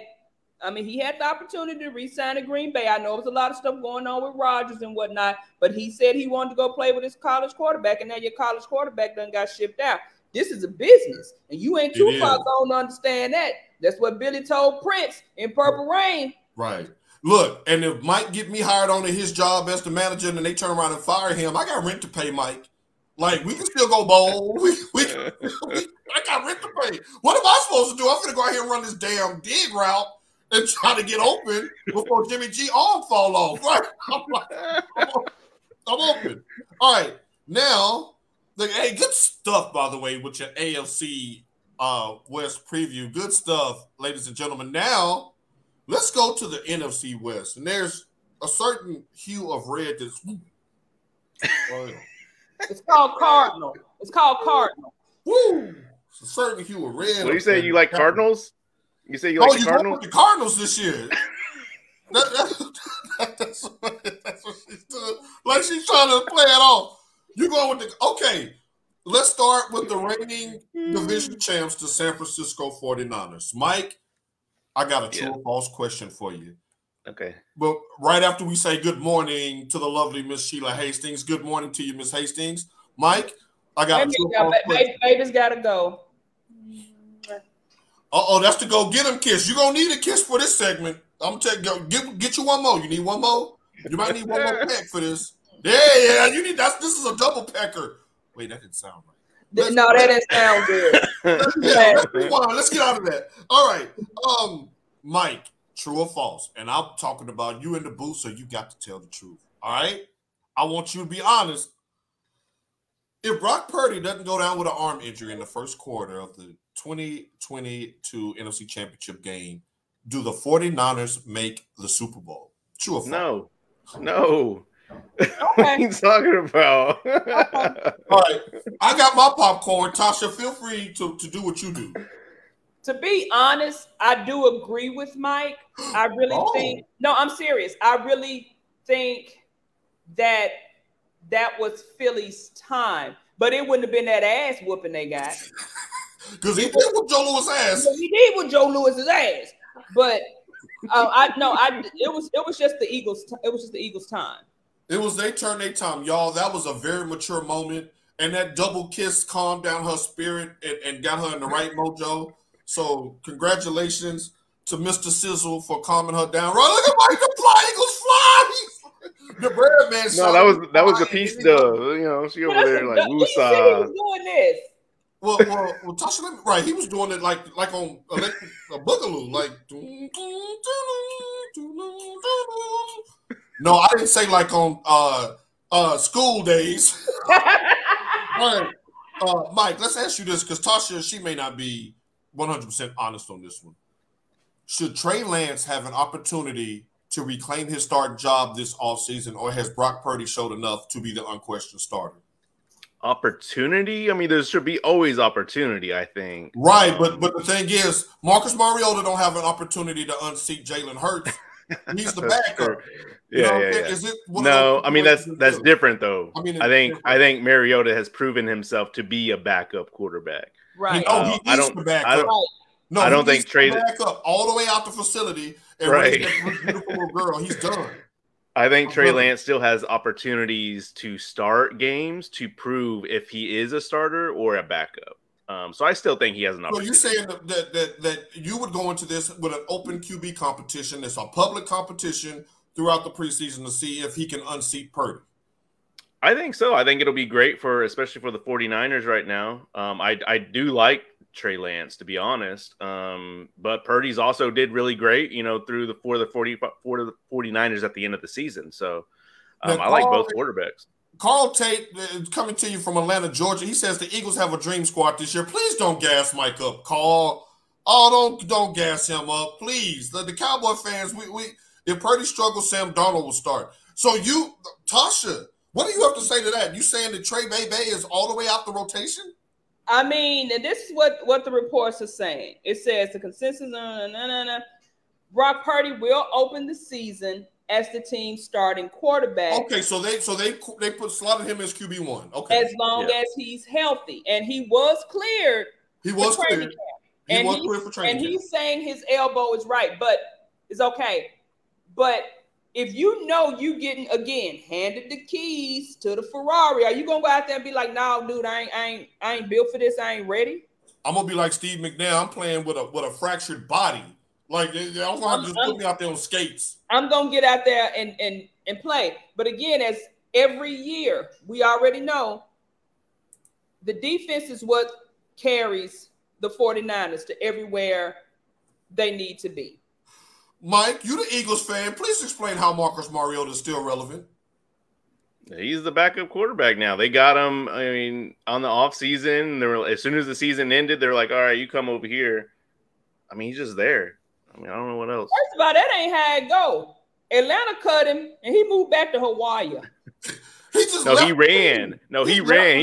the opportunity to re-sign at Green Bay. I know there's a lot of stuff going on with Rodgers and whatnot, but he said he wanted to go play with his college quarterback, and now your college quarterback done got shipped out. This is a business, and you ain't too far gone to understand that. That's what Billy told Prince in Purple Rain. Right. Look, and if Mike get me hired on his job as the manager and then they turn around and fire him, I got rent to pay, Mike. Like, we can still go bowl. I got rent to pay. What am I supposed to do? I'm going to go out here and run this damn dig route and try to get open before Jimmy G arm fall off. Right? I'm open. All right. Now, hey, good stuff, by the way, with your AFC West preview. Good stuff, ladies and gentlemen. Now, let's go to the NFC West. And there's a certain hue of red that's... It's called Cardinal. It's called Cardinal. Woo! It's a certain hue of red. What do you say? You like Cardinals? You say you like the Cardinals? The Cardinals this year. That's what she's doing. Like she's trying to play it off. You going with the... Okay. Let's start with the reigning division champs, the San Francisco 49ers. Mike, I got a true or false question for you. Okay. But right after we say good morning to the lovely Miss Sheila Hastings, good morning to you, Miss Hastings. Mike, I got a true or false question. Baby's got to go. That's to go get him kiss. You're going to need a kiss for this segment. I'm going to get you one more. You need one more? You might need one more peck for this. Yeah, you need that. This is a double pecker. Wait, that didn't sound right. No, that didn't sound good. Let's get out of that. All right. Mike, true or false? And I'm talking about you in the booth, so you got to tell the truth. All right? I want you to be honest. If Brock Purdy doesn't go down with an arm injury in the first quarter of the 2022 NFC Championship game, do the 49ers make the Super Bowl? True or false? No. Okay. What are you talking about? Okay. All right. I got my popcorn. Tasha, feel free to do what you do. To be honest, I do agree with Mike. I really think – no, I'm serious. I really think that was Philly's time. But it wouldn't have been that ass whooping they got. Because he did with Joe Louis' ass. He did with Joe Louis' ass. But it was just the Eagles. It was just the Eagles' time. It was their turn, their time, y'all. That was a very mature moment, and that double kiss calmed down her spirit and got her in the right mojo. So, congratulations to Mr. Sizzle for calming her down. Right, look at Mike, the fly Eagles fly. The bread man. No, that was the piece. She over there like woosah. Doing this. Well, Tasha, right? He was doing it like on a boogaloo, like. No, I didn't say like on school days. All right, Mike. Let's ask you this because Tasha, she may not be 100% honest on this one. Should Trey Lance have an opportunity to reclaim his starting job this offseason, or has Brock Purdy showed enough to be the unquestioned starter? Opportunity? I mean, there should be always opportunity, I think. Right, but the thing is, Marcus Mariota don't have an opportunity to unseat Jalen Hurts. He's the backup. Yeah. Is it no, I mean that's different though. I think Mariota has proven himself to be a backup quarterback. Right. He's the backup. No, I don't think Trey back up all the way out the facility and right. Beautiful little girl. He's done. I think Trey Lance still has opportunities to start games to prove if he is a starter or a backup. So I still think he has an opportunity. So you're saying that you would go into this with an open QB competition. It's a public competition throughout the preseason to see if he can unseat Purdy. I think so. I think it'll be great especially for the 49ers right now. I do like Trey Lance, to be honest. But Purdy's also did really great, for the 49ers at the end of the season. So I like both quarterbacks. Carl Tate coming to you from Atlanta, Georgia. He says the Eagles have a dream squad this year. Please don't gas Mike up, Carl. Oh, don't gas him up, please. The Cowboy fans, we if Purdy struggles, Sam Darnold will start. So Tasha, what do you have to say to that? You saying that Trey Bay is all the way out the rotation? I mean, and this is what the reports are saying. It says the consensus Brock Purdy will open the season as the team's starting quarterback. Okay, so they slotted him as QB1. Okay. As long as he's healthy. And he was cleared. He was cleared. He was cleared for training camp. And he's saying his elbow is right, but it's okay. But if you getting again handed the keys to the Ferrari, are you gonna go out there and be like, "No, dude, I ain't built for this. I ain't ready." I'm gonna be like Steve McNair. I'm playing with a fractured body. Like I'm gonna just put me out there on skates. I'm gonna get out there and play. But again, as every year, we already know the defense is what carries the 49ers to everywhere they need to be. Mike, you the Eagles fan. Please explain how Marcus Mariota is still relevant. He's the backup quarterback now. They got him, I mean, on the offseason. As soon as the season ended, they're like, all right, you come over here. I mean, he's just there. I mean, I don't know what else. First of all, that ain't how it go. Atlanta cut him, and he moved back to Hawaii. He ran. No, he ran.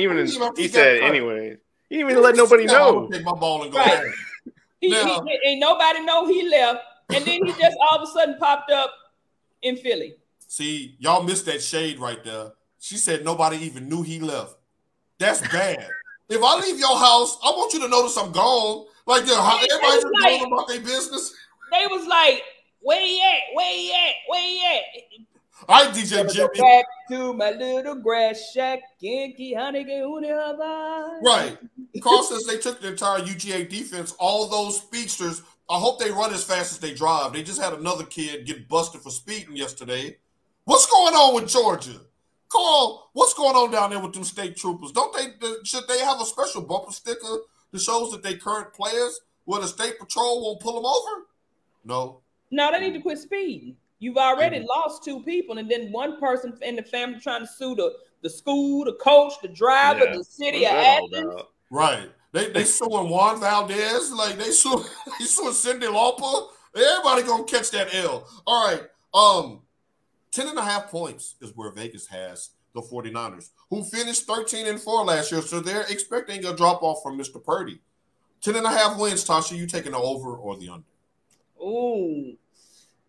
He said anyway. He didn't even let nobody know. Take my ball and go right. He ain't nobody know he left. And then he just all of a sudden popped up in Philly. See, y'all missed that shade right there. She said nobody even knew he left. That's bad. If I leave your house, I want you to notice I'm gone. Like, everybody's just going about their business. They was like, where he at? Where he at? Where he at? All right, DJ Jimmy. Back to my little grass shack. Right. Carl says they took the entire UGA defense, all those speedsters. I hope they run as fast as they drive. They just had another kid get busted for speeding yesterday. What's going on with Georgia? Carl, what's going on down there with them state troopers? Should they have a special bumper sticker that shows that they current players where the state patrol won't pull them over? No, they need to quit speeding. You've already lost 2 people, and then one person in the family trying to sue the school, the coach, the driver, the city of Athens. Right. They suing Juan Valdez, like they suing Cindy Lauper. Everybody gonna catch that L. All right. 10.5 points is where Vegas has the 49ers, who finished 13-4 last year. So they're expecting a drop off from Mr. Purdy. 10.5 wins, Tasha. You taking the over or the under? Ooh.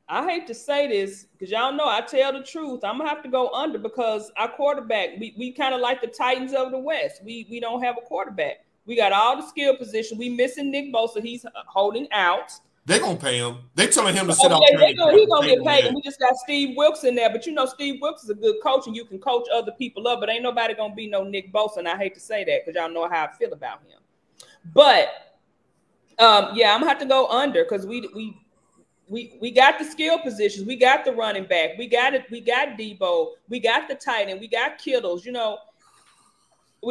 I hate to say this because y'all know I tell the truth. I'm gonna have to go under because our quarterback, we kind of like the Titans of the West. We don't have a quarterback. We got all the skill position. We missing Nick Bosa. He's holding out. They're going to pay him. They're telling him to sit out. He's going to get paid. And we just got Steve Wilkes in there. But, Steve Wilkes is a good coach, and you can coach other people up. But ain't nobody going to be no Nick Bosa. And I hate to say that because y'all know how I feel about him. But, I'm going to have to go under because we got the skill positions. We got the running back. We got it. We got Debo. We got the tight end. We got Kittles. We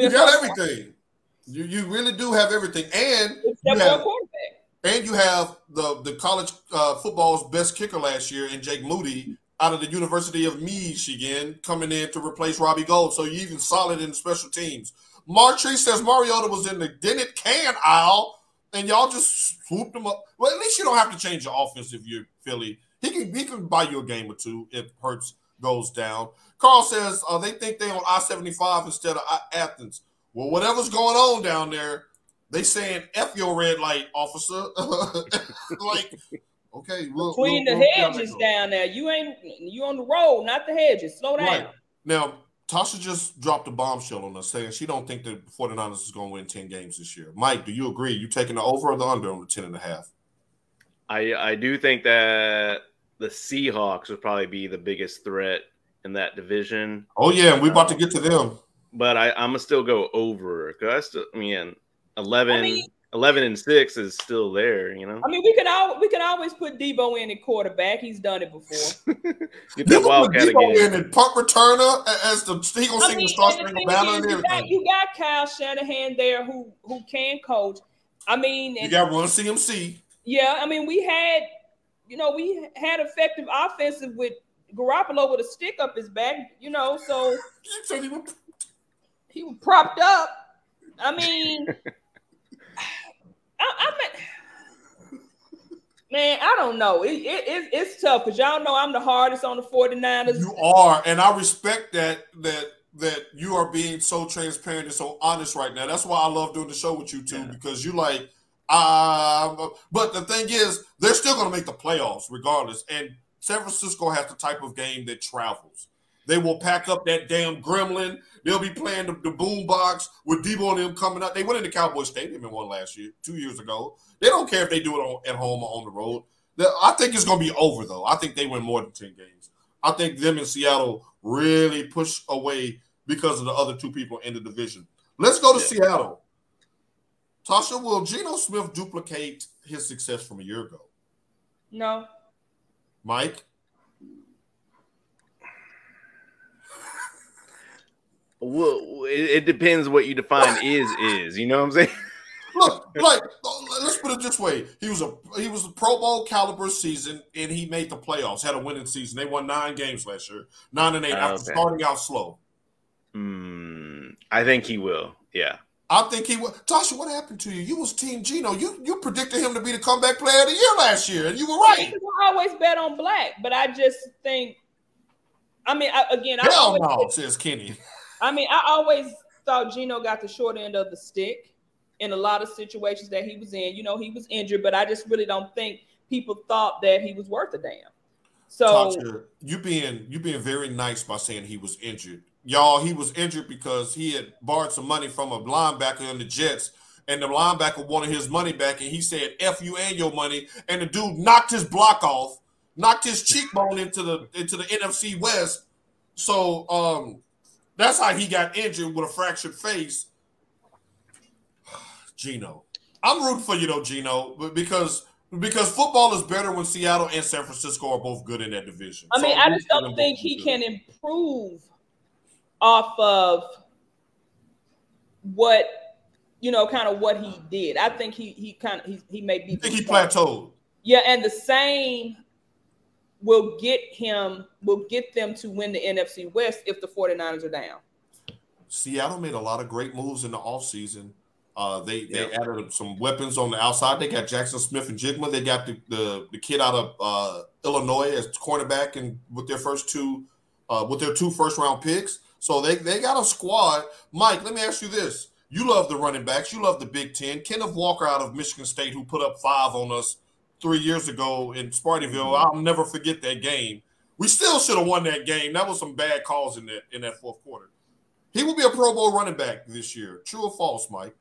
got everything. You really do have everything, and except for a quarterback. And you have the college football's best kicker last year in Jake Moody out of the University of Michigan coming in to replace Robbie Gould. So you're even solid in special teams. Martree says Mariota was in the Dennett can aisle, and y'all just swooped him up. Well, at least you don't have to change your offense if you're Philly. He can buy you a game or two if Hurts goes down. Carl says they think they're on I-75 instead of Athens. Well, whatever's going on down there, they saying F your red light, officer. Like, okay. Between the hedges down there. You on the road, not the hedges. Slow down. Right. Now, Tasha just dropped a bombshell on us saying she don't think the 49ers is going to win 10 games this year. Mike, do you agree? You taking the over or the under on the 10.5? I do think that the Seahawks would probably be the biggest threat in that division. Oh, yeah, and we're about to get to them. But I'm going to still go over. Because, 11-6 is still there, you know? I mean, we can always put Debo in at quarterback. He's done it before. Get that Wildcat Debo in and punt returner as the he gonna sing the Star Spangled Banner and everything. You got Kyle Shanahan there who can coach. I mean, you got one CMC. Yeah, I mean, we had effective offensive with Garoppolo with a stick up his back, so he was propped up. I mean, man, I don't know. It's tough because y'all know I'm the hardest on the 49ers. You are, and I respect that you are being so transparent and so honest right now. That's why I love doing the show with you two, because you like, but the thing is, they're still going to make the playoffs regardless. And San Francisco has the type of game that travels. They will pack up that damn gremlin. They'll be playing the boom box with Debo and them coming up. They went into Cowboy Stadium and won last year, 2 years ago. They don't care if they do it at home or on the road. I think it's going to be over, though. I think they win more than 10 games. I think them in Seattle really push away because of the other two people in the division. Let's go to Seattle. Tasha, will Geno Smith duplicate his success from a year ago? No. Mike? Well, it depends what you define is. You know what I'm saying? Look, like, let's put it this way: he was a Pro Bowl caliber season, and he made the playoffs. Had a winning season. They won 9 games last year, 9-8 after starting out slow. I think he will. Yeah, I think he will. Tasha, what happened to you? You was Team Geno. You predicted him to be the comeback player of the year last year, and you were right. I always bet on black, but I just think. I mean, hell no, says Kenny. I mean, I always thought Geno got the short end of the stick in a lot of situations that he was in. He was injured, but I just really don't think people thought that he was worth a damn. So Tasha, you being very nice by saying he was injured. Y'all, he was injured because he had borrowed some money from a linebacker in the Jets, and the linebacker wanted his money back, and he said, F you and your money, and the dude knocked his block off, knocked his cheekbone into the NFC West. So that's how he got injured with a fractured face. Geno. I'm rooting for you, though, Geno, because football is better when Seattle and San Francisco are both good in that division. I mean, I just don't think he can improve off of what, kind of what he did. I think he may be. You think he plateaued? Yeah, and the same will get them to win the NFC West if the 49ers are down. Seattle made a lot of great moves in the offseason. They added some weapons on the outside. They got Jackson Smith and Jigma. They got the kid out of Illinois as cornerback, and with their two first-round picks. So they got a squad. Mike, let me ask you this. You love the running backs. You love the Big Ten. Kenneth Walker out of Michigan State, who put up 5 on us 3 years ago in Spartyville. I'll never forget that game. We still should have won that game. That was some bad calls in that fourth quarter. He will be a Pro Bowl running back this year. True or false, Mike?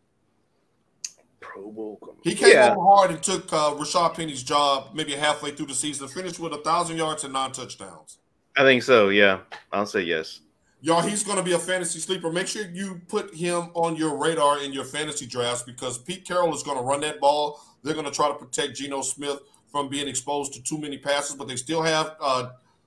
Pro Bowl. He came on hard and took Rashad Penny's job maybe halfway through the season, finished with 1,000 yards and 9 touchdowns. I think so, yeah. I'll say yes. Y'all, he's going to be a fantasy sleeper. Make sure you put him on your radar in your fantasy drafts, because Pete Carroll is going to run that ball. They're going to try to protect Geno Smith from being exposed to too many passes, but they still have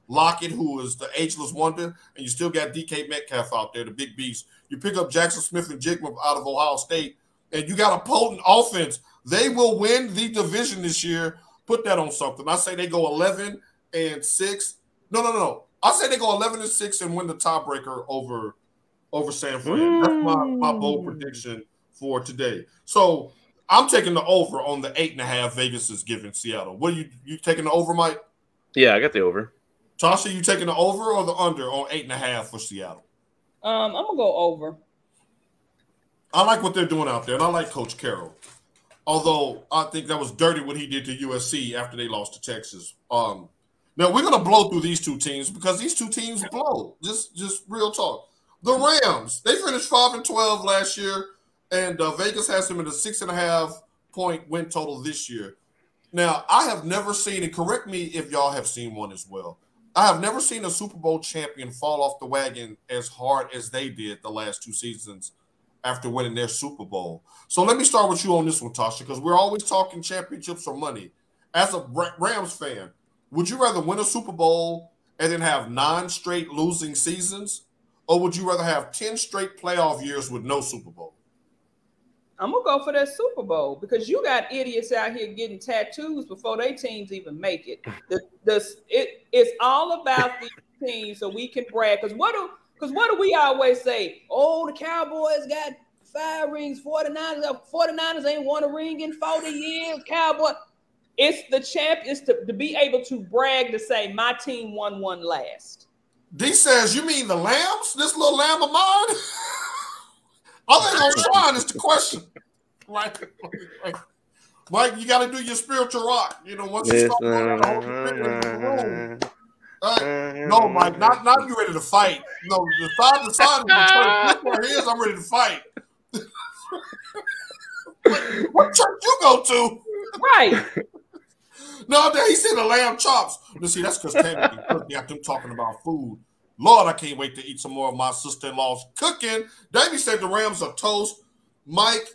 Lockett, who is the ageless wonder, and you still got DK Metcalf out there, the big beast. You pick up Jackson Smith and Jigma out of Ohio State. and you got a potent offense, they will win the division this year. Put that on something. I say they go 11-6. No. I say they go 11-6 and win the tiebreaker over San Fran. That's my bold prediction for today. So I'm taking the over on the 8.5 Vegas is giving Seattle. What are you taking the over, Mike? Yeah, I got the over. Tasha, you taking the over or the under on 8.5 for Seattle? I'm gonna go over. I like what they're doing out there, and I like Coach Carroll. Although I think that was dirty what he did to USC after they lost to Texas. Now we're gonna blow through these two teams because these two teams blow. Just real talk. The Rams, they finished 5-12 last year, and Vegas has them in a 6.5-point win total this year. Now I have never seen, and correct me if y'all have seen one as well, I have never seen a Super Bowl champion fall off the wagon as hard as they did the last two seasons after winning their Super Bowl. So let me start with you on this one, Tasha, because we're always talking championships or money. As a Rams fan, would you rather win a Super Bowl and then have 9 straight losing seasons, or would you rather have 10 straight playoff years with no Super Bowl? I'm going to go for that Super Bowl because you got idiots out here getting tattoos before their teams even make it. It's all about the teams so we can brag. Because what do we always say? Oh, the Cowboys got 5 rings. 49ers ain't won a ring in 40 years. Cowboy. It's the champions to be able to brag to say my team won one last. D says, you mean the lambs? This little lamb of mine? Are they going to shine is the question. Right? Mike, you got to do your spiritual rock. You know, once you start no, Mike, not you ready to fight. No, the side to side is I'm ready to fight. What church you go to? Right. No, he said the lamb chops. Let's see, that's because Tammy got them talking about food. Lord, I can't wait to eat some more of my sister-in-law's cooking. Davey said the Rams are toast. Mike,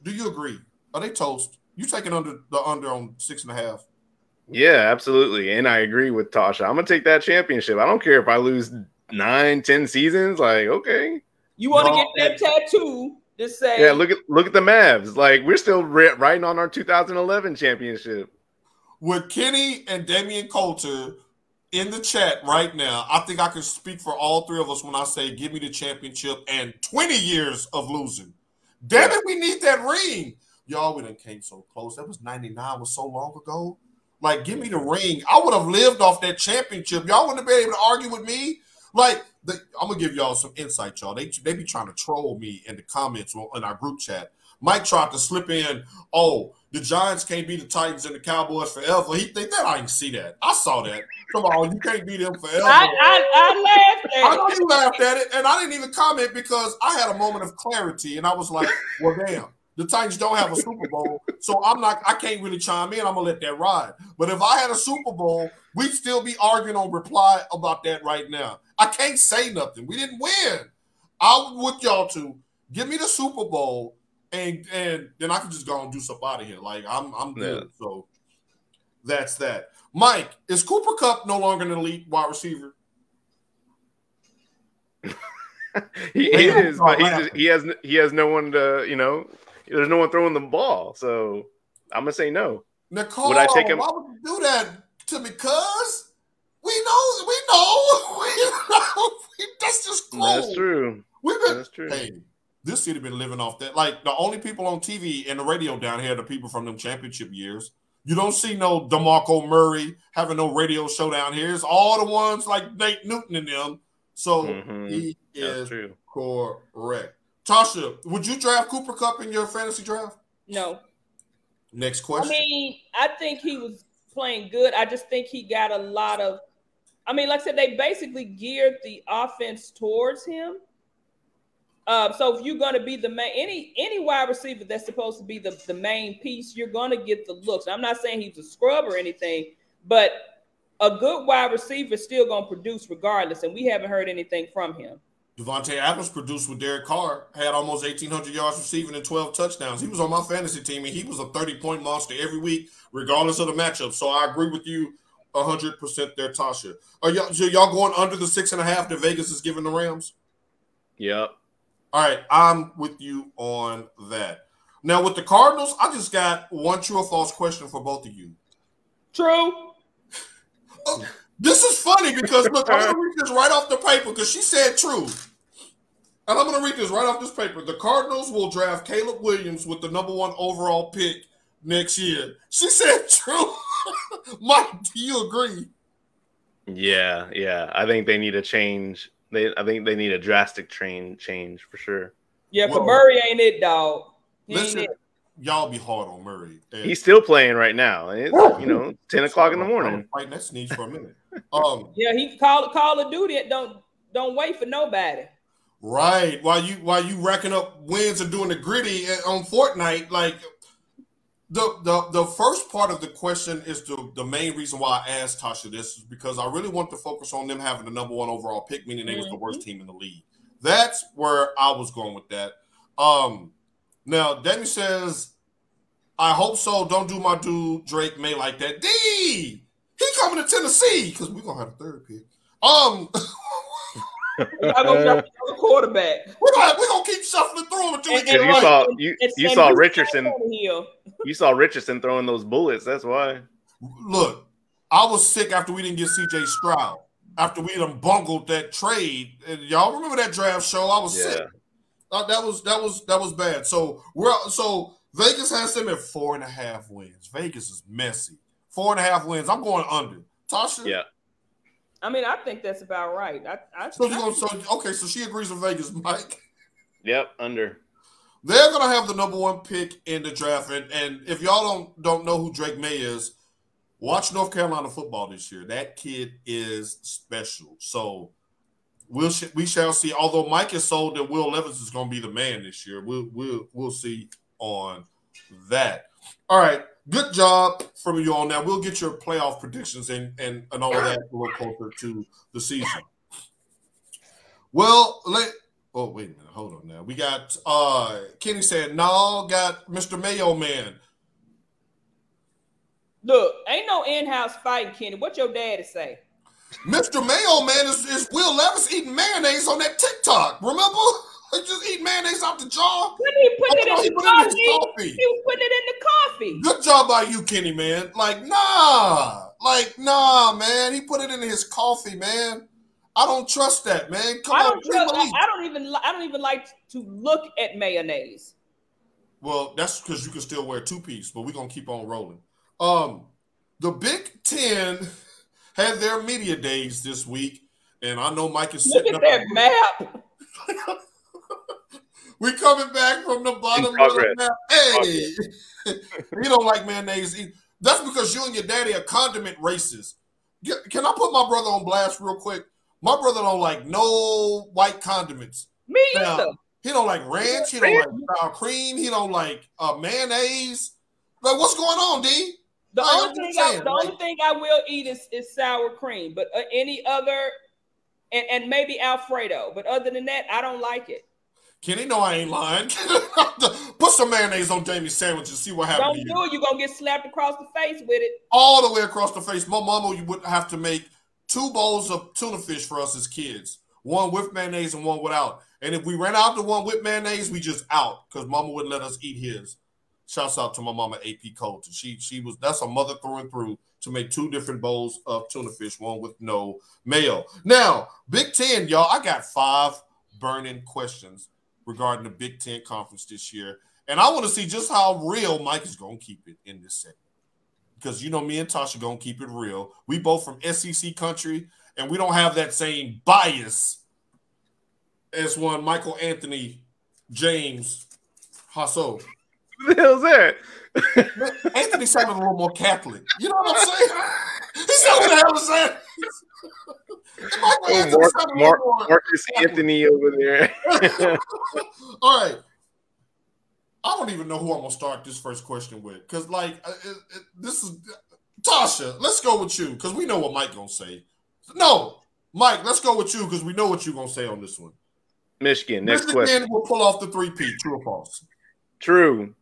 do you agree? Are they toast? You taking the under on 6.5? Yeah, absolutely. And I agree with Tasha. I'm going to take that championship. I don't care if I lose 9, 10 seasons. Like, okay. You want to get that tattoo to say. Yeah, look at the Mavs. Like, we're still riding on our 2011 championship. With Kenny and Damian Coulter in the chat right now, I think I can speak for all three of us when I say give me the championship and 20 years of losing. Damn it, we need that ring. Y'all, we done came so close. That was 99, was so long ago. Like, give me the ring. I would have lived off that championship. Y'all wouldn't have been able to argue with me. Like, I'm going to give y'all some insight, y'all. They be trying to troll me in the comments in our group chat. Mike tried to slip in, oh, the Giants can't beat the Titans and the Cowboys forever. He think that I didn't see that. I saw that. Come on, you can't beat them forever. I laughed at it. I know you laughed at it, and I didn't even comment because I had a moment of clarity, and I was like, well, damn. The Titans don't have a Super Bowl, so I can't really chime in. I'm going to let that ride. But if I had a Super Bowl, we'd still be arguing on reply about that right now. I can't say nothing. We didn't win. I'm with y'all to give me the Super Bowl, and then I can just go and do something out of here. Like, I'm good. Yeah. So that's that. Mike, is Cooper Kupp no longer an elite wide receiver? he is, but he has no one to, there's no one throwing the ball, so I'm gonna say no. Nicole, would I take him? Why would you do that to me? Cuz we know. That's just cool. That's true. That's true. Hey, this city been living off that. Like, the only people on TV and the radio down here are the people from them championship years. You don't see no DeMarco Murray having no radio show down here. It's all the ones like Nate Newton and them. So he is correct. Tasha, would you draft Cooper Kupp in your fantasy draft? No. Next question. I think he was playing good. I just think he got a lot of like I said, they basically geared the offense towards him. So if you're going to be the main, any wide receiver that's supposed to be the main piece, you're going to get the looks. I'm not saying he's a scrub or anything, but a good wide receiver is still going to produce regardless, and we haven't heard anything from him. Devontae Adams produced with Derek Carr, had almost 1,800 yards receiving and 12 touchdowns. He was on my fantasy team, and he was a 30-point monster every week, regardless of the matchup. So I agree with you 100% there, Tasha. So y'all going under the 6.5 that Vegas is giving the Rams? Yep. All right, I'm with you on that. Now, with the Cardinals, I just got one true or false question for both of you. True. This is funny because, look, I'm going to read this right off the paper because she said true. And I'm going to read this right off this paper. The Cardinals will draft Caleb Williams with the #1 overall pick next year. She said true. Mike, do you agree? Yeah. I think they need a change. I think they need a drastic change for sure. Yeah, but Murray ain't it, dog. Listen, y'all be hard on Murray. He's still playing right now. It's 10 o'clock in the morning. Fighting that sneeze for a minute. Yeah, he Call of Duty. Don't wait for nobody. Right. While you racking up wins and doing the gritty on Fortnite, like the first part of the question is the main reason why I asked Tasha this is because I really want to focus on them having the #1 overall pick, meaning they was the worst team in the league. That's where I was going with that. Now Demi says, I hope so. Don't do my dude Drake May like that. D, he coming to Tennessee because we're gonna have a third pick. I'm gonna drop the quarterback. We're gonna keep shuffling through them until we get you saw Richardson. You saw Richardson throwing those bullets. That's why. Look, I was sick after we didn't get CJ Stroud. After we done bungled that trade, and y'all remember that draft show? I was sick. That was bad. So Vegas has them at 4.5 wins. Vegas is messy. 4.5 wins. I'm going under. Tasha? Yeah. I mean, I think that's about right. So she agrees with Vegas, Mike. Yep, under. They're gonna have the #1 pick in the draft, and if y'all don't know who Drake May is, watch North Carolina football this year. That kid is special. So we shall see. Although Mike is sold that Will Levis is going to be the man this year, we'll see on that. All right, good job from you on that. We'll get your playoff predictions and all of that a little closer to the season. Well, wait a minute. Hold on now. We got Kenny saying, no, got Mr. Mayo Man. Look, ain't no in-house fighting, Kenny. What your daddy say? Mr. Mayo Man is Will Levis eating mayonnaise on that TikTok. Remember? He just eat mayonnaise out the jar. When he put it in his coffee. He was putting it in the coffee. Good job by you, Kenny, man. Nah, man. He put it in his coffee, man. I don't trust that, man. I don't even like to look at mayonnaise. Well, that's because you can still wear two-piece, but we're gonna keep on rolling. The Big Ten had their media days this week, and I know Mike is sitting up. Look at that map. We coming back from the bottom of the map. Hey, you don't like mayonnaise. That's because you and your daddy are condiment racists. Can I put my brother on blast real quick? My brother don't like no white condiments. Me either. He don't like ranch. He don't like sour cream. He don't like mayonnaise. Like, what's going on, D? The only thing I will eat is sour cream, but any other, and maybe Alfredo. But other than that, I don't like it. Kenny, no, I ain't lying. Put some mayonnaise on Jamie's sandwich and see what happens. Don't do it. You're going to get slapped across the face with it. All the way across the face. My mama, you would have to make 2 bowls of tuna fish for us as kids. One with mayonnaise and one without. And if we ran out the one with mayonnaise, we just out because mama wouldn't let us eat his. Shouts out to my mama, AP Colton. That's a mother through and through to make 2 different bowls of tuna fish, one with no mayo. Now, Big Ten, y'all, I got 5 burning questions regarding the Big Ten Conference this year. And I want to see just how real Mike is going to keep it in this segment. Because, me and Tasha going to keep it real. We both from SEC country, and we don't have that same bias as one Michael Anthony James Hasso. What the hell's that? Anthony sounded a little more Catholic. You know what I'm saying? He said, what the hell is that? Marcus Anthony over there. All right. I don't even know who I'm going to start this first question with. Because, this is Tasha, let's go with you. Because we know what Mike's going to say. No, Mike, let's go with you because we know what you're going to say on this one. Michigan, next question. Michigan will pull off the 3-peat. True or false? True.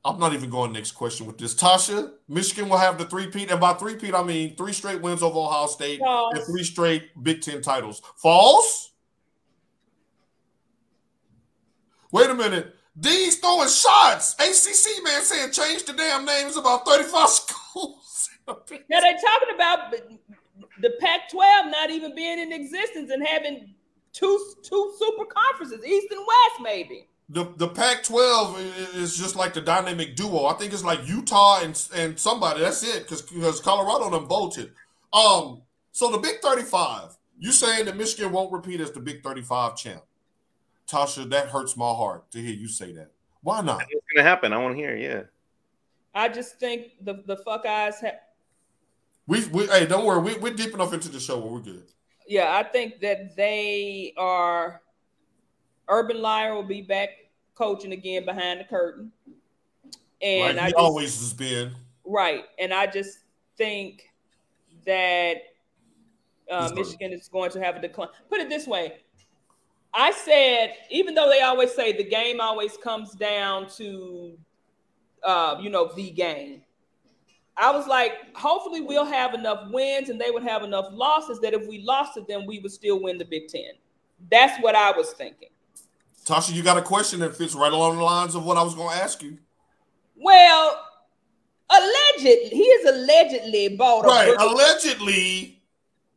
I'm not even going next question with this. Tasha, Michigan will have the 3-peat. And by 3-peat, I mean 3 straight wins over Ohio State and 3 straight Big Ten titles. False? Wait a minute. D's throwing shots. ACC man saying change the damn names about 35 schools. Now they're talking about the Pac-12 not even being in existence and having two super conferences, East and West, maybe. The Pac-12 is just like the dynamic duo. I think it's like Utah and somebody. That's it, because Colorado done bolted. So the Big 35, you saying that Michigan won't repeat as the Big 35 champ. Tasha, that hurts my heart to hear you say that. Why not? What's going to happen? I want to hear, yeah. I just think the fuck eyes have. Hey, don't worry. We're deep enough into the show where we're good. Yeah, I think that they are. Urban Liar will be back coaching again behind the curtain, and like he always has been. Right, and I just think that Michigan is going to have a decline. Put it this way. I said, even though they always say the game always comes down to, the game, I was like, hopefully we'll have enough wins and they would have enough losses that if we lost to them, we would still win the Big Ten. That's what I was thinking. Tasha, you got a question that fits right along the lines of what I was going to ask you. Well, he is allegedly bought right, allegedly.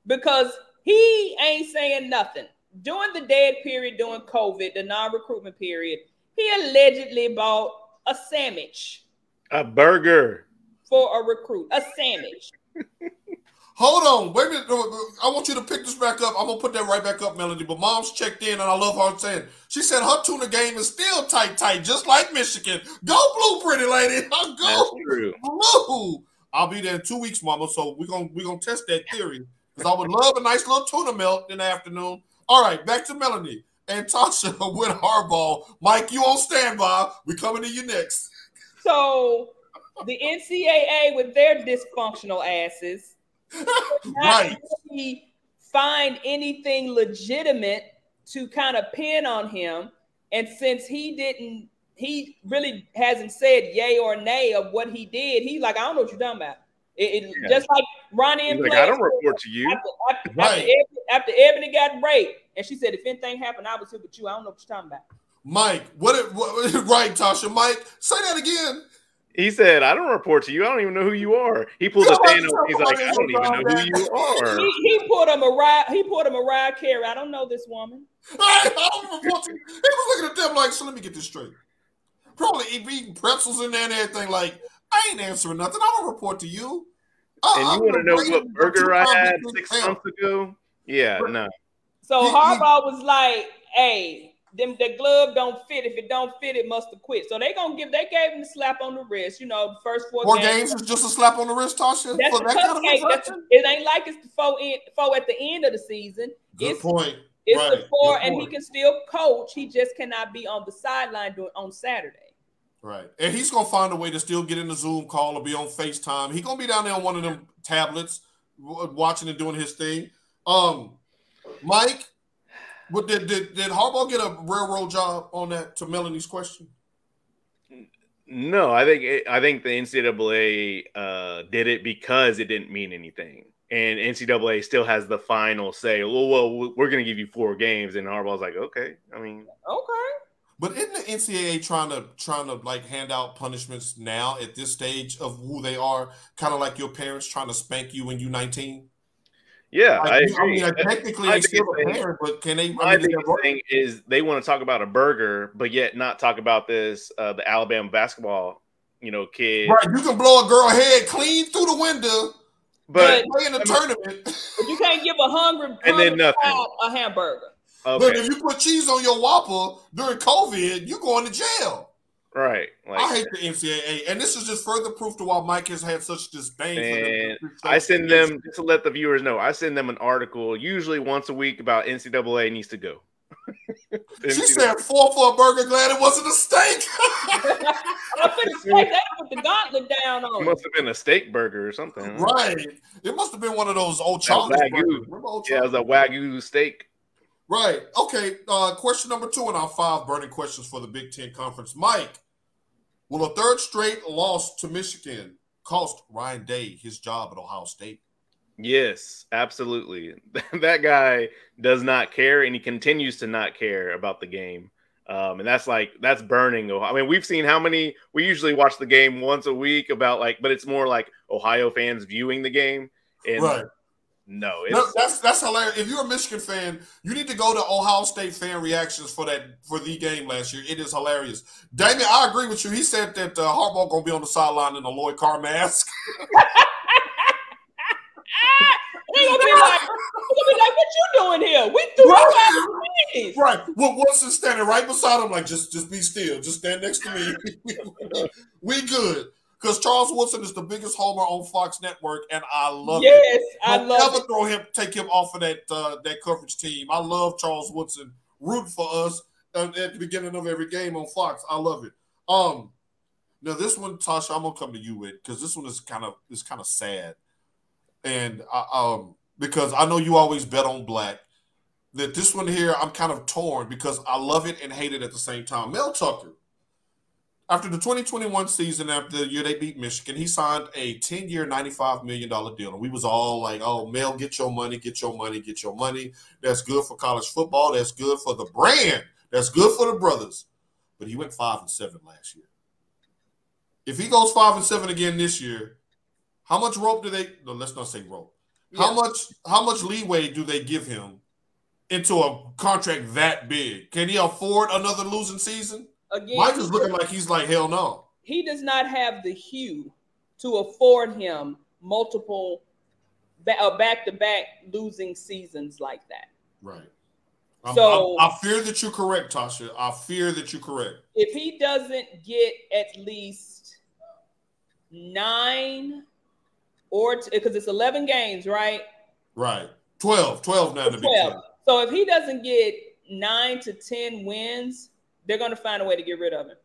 Because he ain't saying nothing. During the dead period, during COVID, the non-recruitment period, he allegedly bought a sandwich. A burger. For a recruit. A sandwich. Hold on. Wait a minute. I want you to pick this back up. I'm going to put that right back up, Melody. But Mom's checked in, and I love her saying, she said her tuna game is still tight, just like Michigan. Go blue, pretty lady. Go blue. I'll be there in 2 weeks, Mama, so we're gonna test that theory. Because I would love a nice little tuna melt in the afternoon. All right, back to Melanie and Tasha with Harbaugh. Mike, you on standby. We're coming to you next. So the NCAA with their dysfunctional asses right. really find anything legitimate to kind of pin on him. And since he really hasn't said yay or nay of what he did, he's like, I don't know what you're talking about. Just like Ronnie and I don't report to you. After Ebony got raped, and she said, if anything happened, I was here with you. I don't know what you're talking about. Mike, right, Tasha. Mike, say that again. He said, I don't report to you. I don't even know who you are. He pulled a stand up. He's like, I don't even know who you are. He pulled a Mariah Carey. I don't know this woman. I don't report to you. He was looking at them like, so let me get this straight. Probably eating pretzels in there and everything. Like, I ain't answering nothing. I don't report to you. And you want to know what burger I had 6 months ago? Yeah, no. So Harbaugh was like, hey, the glove don't fit. If it don't fit, it must have quit. So they gave him a slap on the wrist. The first four games is just a slap on the wrist, Tasha. That's the cupcake. It ain't like it's the four at the end of the season. Good point. It's the 4, and he can still coach. He just cannot be on the sideline on Saturday. Right. And he's going to find a way to still get in the Zoom call or be on FaceTime. He's going to be down there on one of them tablets watching and doing his thing. Mike, did Harbaugh get a railroad job on that, to Melanie's question? No, I think the NCAA did it because it didn't mean anything. And NCAA still has the final say. Well, we're going to give you 4 games. And Harbaugh's like, okay. Okay. But isn't the NCAA trying to like hand out punishments now at this stage of who they are? Kind of like your parents trying to spank you when you're 19? Yeah, I agree. Technically, they still a parent, but can they? My biggest thing is they want to talk about a burger, but yet not talk about this the Alabama basketball, kid. Right, you can blow a girl head clean through the window, but play in the tournament. But you can't give a hungry and then nothing a hamburger. Okay. But if you put cheese on your Whopper during COVID, you're going to jail. Right. I hate the NCAA. And this is just further proof to why Mike has had such disdain for them. I send them, just to let the viewers know, I send them an article usually once a week about NCAA needs to go. She said 4 for a burger, glad it wasn't a steak. I put the steak, they put the gauntlet down on it. Must have been a steak burger or something. Right. It must have been one of those old Charlie's burgers. Yeah, it was a Wagyu steak. Right. Okay. Question number 2 in our 5 burning questions for the Big Ten Conference. Mike, will a 3rd straight loss to Michigan cost Ryan Day his job at Ohio State? Yes, absolutely. That guy does not care, and he continues to not care about the game. And that's burning. I mean, we've seen how many. We usually watch the game once a week but it's more like Ohio fans viewing the game. And right. No, that's hilarious. If you're a Michigan fan, you need to go to Ohio State fan reactions for the game last year. It is hilarious. Damien, I agree with you. He said that Harbaugh gonna be on the sideline in a Lloyd Carr mask. He's gonna be like, what you doing here? We threw right. Right. Well, Wilson standing right beside him, like just be still, just stand next to me. We good. Because Charles Woodson is the biggest homer on Fox Network, and I love it. Yes, I love it. Take him off of that coverage team. I love Charles Woodson. Root for us at the beginning of every game on Fox. I love it. Now this one, Tasha, I'm gonna come to you with because this one is kind of sad, and because I know you always bet on black. That this one here, I'm kind of torn because I love it and hate it at the same time. Mel Tucker. After the 2021 season, after the year they beat Michigan, he signed a 10-year, $95 million deal. And we was all like, oh, Mel, get your money, get your money, get your money. That's good for college football. That's good for the brand. That's good for the brothers. But he went 5-7 last year. If he goes 5-7 again this year, how much rope do they – no, let's not say rope. Yeah. How much leeway do they give him into a contract that big? Can he afford another losing season? Again, Mike is looking like he's like, hell no. He does not have the hue to afford him multiple back-to-back losing seasons like that. Right. So I fear that you're correct, Tasha. I fear that you're correct. If he doesn't get at least 9 or because it's 11 games, right? Right. 12 now to be 12. So if he doesn't get 9 to 10 wins, they're going to find a way to get rid of him.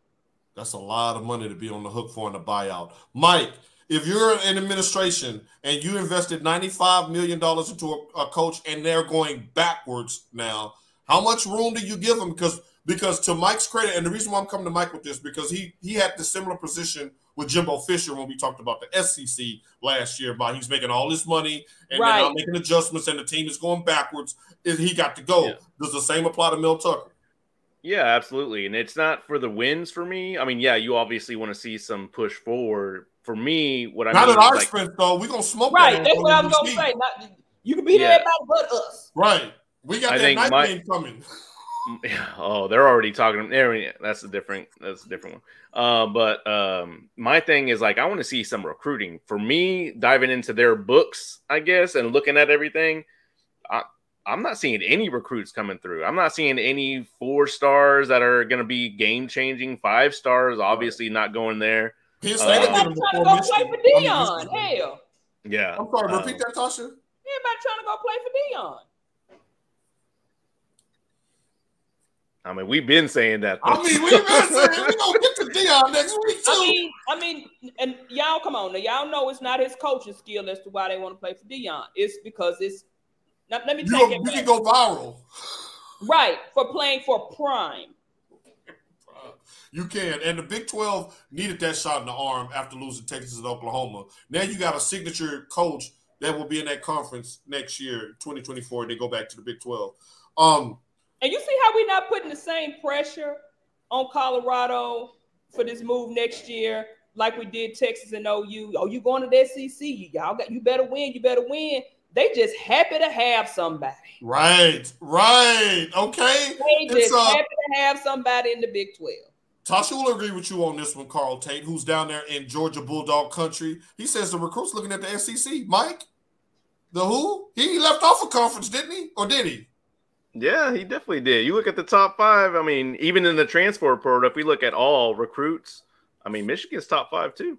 That's a lot of money to be on the hook for in a buyout. Mike, if you're in administration and you invested $95 million into a coach and they're going backwards now, how much room do you give him? Because to Mike's credit, and the reason why I'm coming to Mike with this, because he had the similar position with Jimbo Fisher when we talked about the SEC last year, about he's making all this money and they're not making adjustments and the team is going backwards. He got to go. Yeah. Does the same apply to Mel Tucker? Yeah, absolutely. And it's not for the wins for me. I mean, yeah, you obviously want to see some push forward. For me, what I mean not at our expense, though. We're going to smoke that. Right, that's what I was going to say. You can beat everybody but us. Right. We got that night game coming. Oh, they're already talking. That's a different one. But my thing is, like, I want to see some recruiting. For me, diving into their books, I guess, and looking at everything, I'm not seeing any recruits coming through. I'm not seeing any 4 stars that are going to be game-changing. 5 stars, obviously not going there. Everybody trying to go play for Dion. Hell. Yeah. I'm sorry, repeat that, Tasha. Everybody trying to go play for Dion. I mean, we've been saying that. We've been saying we're going to get to Dion next week, too. I mean, and y'all, come on. Now, y'all know it's not his coaching skill as to why they want to play for Dion. It's because it's – let me take it back. You can go viral. Right, for playing for Prime. You can. And the Big 12 needed that shot in the arm after losing Texas and Oklahoma. Now you got a signature coach that will be in that conference next year, 2024. They go back to the Big 12. And you see how we're not putting the same pressure on Colorado for this move next year like we did Texas and OU. Oh, you going to the SEC. You better win. You better win. They just happy to have somebody. Right. Okay. They just happy to have somebody in the Big 12. Tasha will agree with you on this one, Carl Tate, who's down there in Georgia Bulldog country. He says the recruits looking at the SEC. Mike, the who? He left off a conference, didn't he? Or did he? Yeah, he definitely did. You look at the top 5. I mean, even in the transfer portal, if we look at all recruits, I mean, Michigan's top 5 too.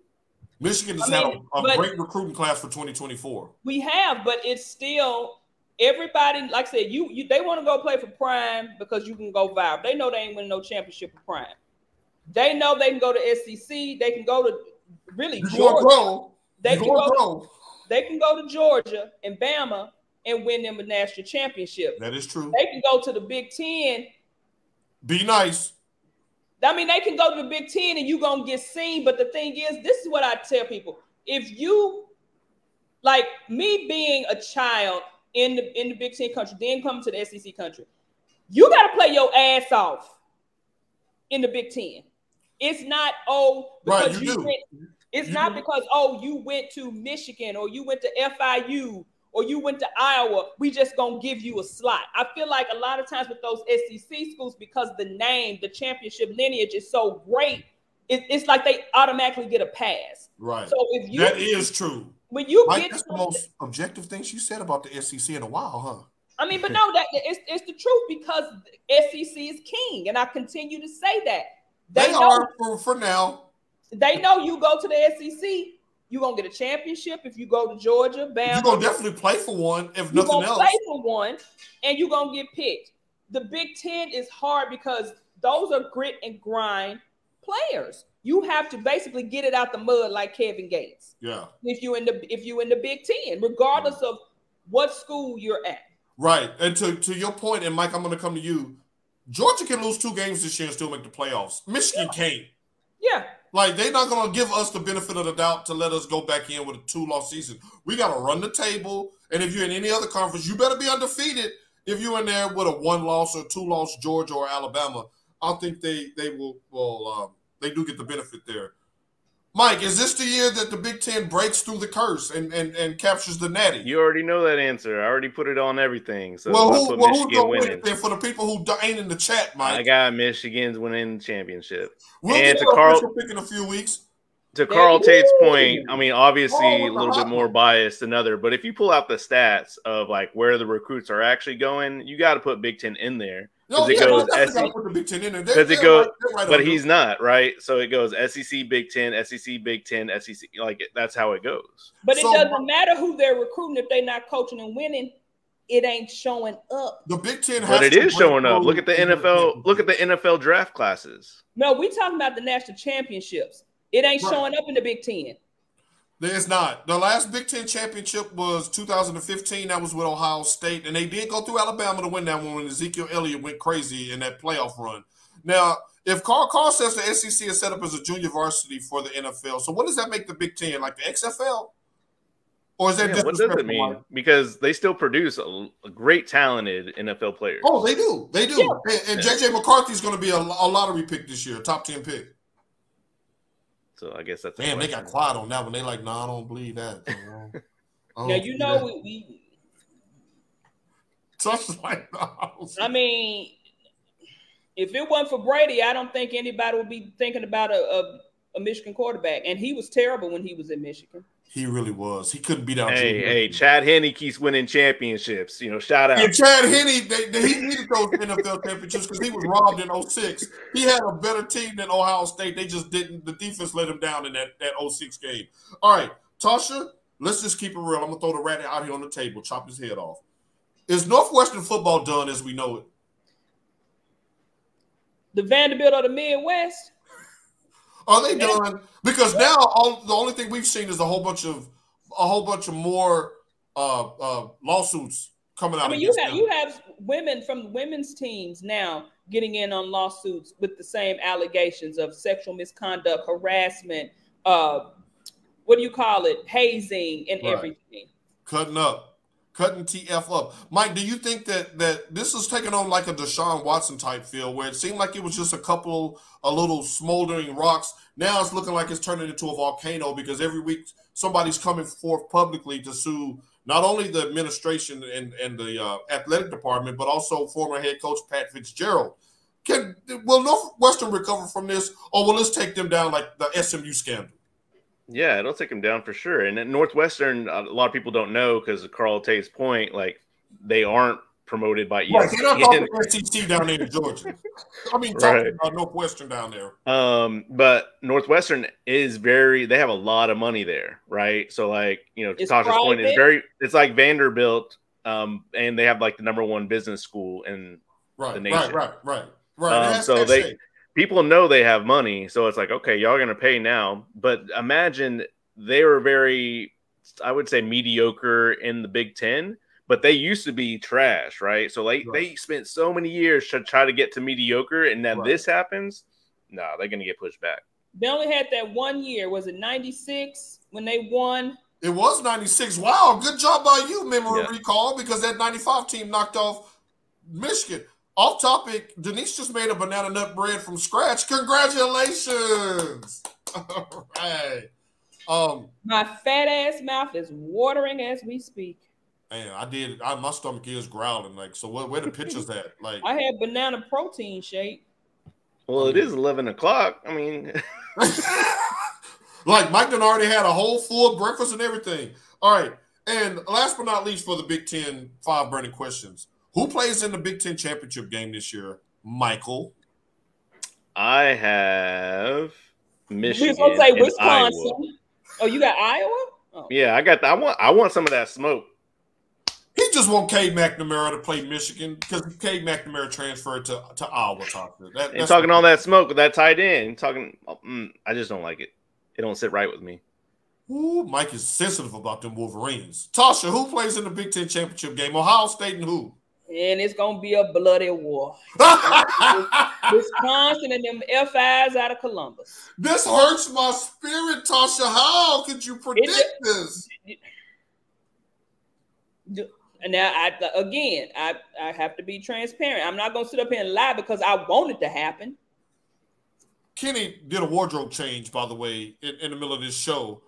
Michigan has had a great recruiting class for 2024. We have, but it's still everybody. Like I said, they want to go play for Prime because you can go viral. They know they ain't winning no championship for Prime. They know they can go to SEC. They can go to Georgia. They can go to Georgia and Bama and win them a national championship. That is true. They can go to the Big 10. Be nice. I mean, they can go to the Big 10 and you're going to get seen. But the thing is, this is what I tell people. If you, like me being a child in the Big 10 country, then coming to the SEC country, you got to play your ass off in the Big Ten. It's not, because it's not because, you went to Michigan or you went to FIU or you went to Iowa, we just gonna give you a slot. I feel like a lot of times with those SEC schools, because the name, the championship lineage is so great, it's like they automatically get a pass. Right. So if you that is true. When you Mike, get that's the most objective thing she said about the SEC in a while, huh? I mean, but no, it's the truth, because SEC is king, and I continue to say that. They are for now. They know you go to the SEC, you're going to get a championship. If you go to Georgia, Bama, you're going to definitely play for one, if nothing else. You're going to play for one, and you're going to get picked. The Big Ten is hard because those are grit and grind players. You have to basically get it out the mud like Kevin Gates. Yeah. If you in the Big Ten, regardless of what school you're at. Right. And to your point, and Mike, I'm going to come to you. Georgia can lose 2 games this year and still make the playoffs. Michigan can't. Yeah. Like, they're not going to give us the benefit of the doubt to let us go back in with a 2-loss season. We got to run the table. And if you're in any other conference, you better be undefeated. If you're in there with a 1-loss or 2-loss Georgia or Alabama, I think they will they do get the benefit there. Mike, is this the year that the Big Ten breaks through the curse and captures the natty? You already know that answer. I already put it on everything. So who's going to win it then for the people who ain't in the chat, Mike? I got Michigan's winning the championship. We'll get to Carl pick in a few weeks. To Carl Tate's point, I mean, obviously a little bit more biased than other, but if you pull out the stats of like where the recruits are actually going, you got to put Big Ten in there. Because it goes but he's not, right? So it goes SEC, Big Ten, SEC, Big Ten, SEC. Like that's how it goes. But it doesn't matter who they're recruiting if they're not coaching and winning. It ain't showing up. The Big Ten, but it is showing up. Look at the NFL. Look at the NFL draft classes. No, we talking about the national championships. It ain't showing up in the Big Ten. It's not. The last Big Ten championship was 2015. That was with Ohio State. And they did go through Alabama to win that one when Ezekiel Elliott went crazy in that playoff run. Now, if Carl says the SEC is set up as a junior varsity for the NFL, so what does that make the Big Ten? Like the XFL? Or is that what does it mean? Because they still produce a great talented NFL players. Oh, they do. They do. Yeah. And J.J. McCarthy's going to be a lottery pick this year, top 10 pick. So I guess that's damn. They got quiet on that one. They like, I don't believe that. Yeah, you know we touch like I mean, if it wasn't for Brady, I don't think anybody would be thinking about a Michigan quarterback. And he was terrible when he was in Michigan. He really was. He couldn't beat out. Hey, Chad Henne keeps winning championships. You know, shout out. Yeah, Chad Henne, he needed those NFL championships because he was robbed in 2006. He had a better team than Ohio State. They just didn't. The defense let him down in that 2006 game. All right, Tasha, let's just keep it real. I'm going to throw the rat out here on the table, chop his head off. Is Northwestern football done as we know it? The Vanderbilt of the Midwest? Are they done? Because now the only thing we've seen is a whole bunch of more lawsuits coming out. I mean, you have women from women's teams now getting in on lawsuits with the same allegations of sexual misconduct, harassment, what do you call it, hazing, and everything. Cutting TF up. Mike, do you think that this is taking on like a Deshaun Watson type feel where it seemed like it was just a little smoldering rocks? Now it's looking like it's turning into a volcano because every week somebody's coming forth publicly to sue not only the administration and the athletic department, but also former head coach Pat Fitzgerald. Will Northwestern recover from this, or will this take them down like the SMU scandal? Yeah, it'll take them down for sure. And at Northwestern, a lot of people don't know because of Carl Tate's point, like they aren't promoted by ESPN. Right, they're not talking SEC down there in Georgia. I mean, talking about Northwestern down there. But Northwestern is they have a lot of money there, right? So like, you know, Tasha's point is it's like Vanderbilt, and they have like the #1 business school in the nation. Right. So people know they have money, so it's like, okay, y'all are going to pay now. But imagine they were very, I would say, mediocre in the Big Ten, but they used to be trash, right? So they spent so many years to try to get to mediocre, and then this happens, they're going to get pushed back. They only had that 1 year. Was it 96 when they won? It was 96. Wow, good job by you, memory recall, because that 95 team knocked off Michigan. Off topic, Denise just made a banana nut bread from scratch. Congratulations! All right. My fat ass mouth is watering as we speak. Man, my stomach is growling. Like, so where the pictures at? Like, I had banana protein shake. Well, it is 11 o'clock. I mean, like Mike done already had a whole full breakfast and everything. All right. And last but not least for the Big Ten 5 burning questions. Who plays in the Big Ten championship game this year? Michael. I have Michigan. We was gonna say Wisconsin. Iowa. Oh, you got Iowa? Oh. Yeah, I got that. I want some of that smoke. He just want Cade McNamara to play Michigan because Cade McNamara transferred to Iowa. And talking all that smoke with that tight end. I just don't like it. It don't sit right with me. Ooh, Mike is sensitive about them Wolverines. Tasha, who plays in the Big Ten championship game? Ohio State and who? And it's gonna be a bloody war. Wisconsin and them FIs out of Columbus. This hurts my spirit, Tasha. How could you predict this? Now, I have to be transparent. I'm not gonna sit up here and lie because I want it to happen. Kenny did a wardrobe change, by the way, in the middle of this show.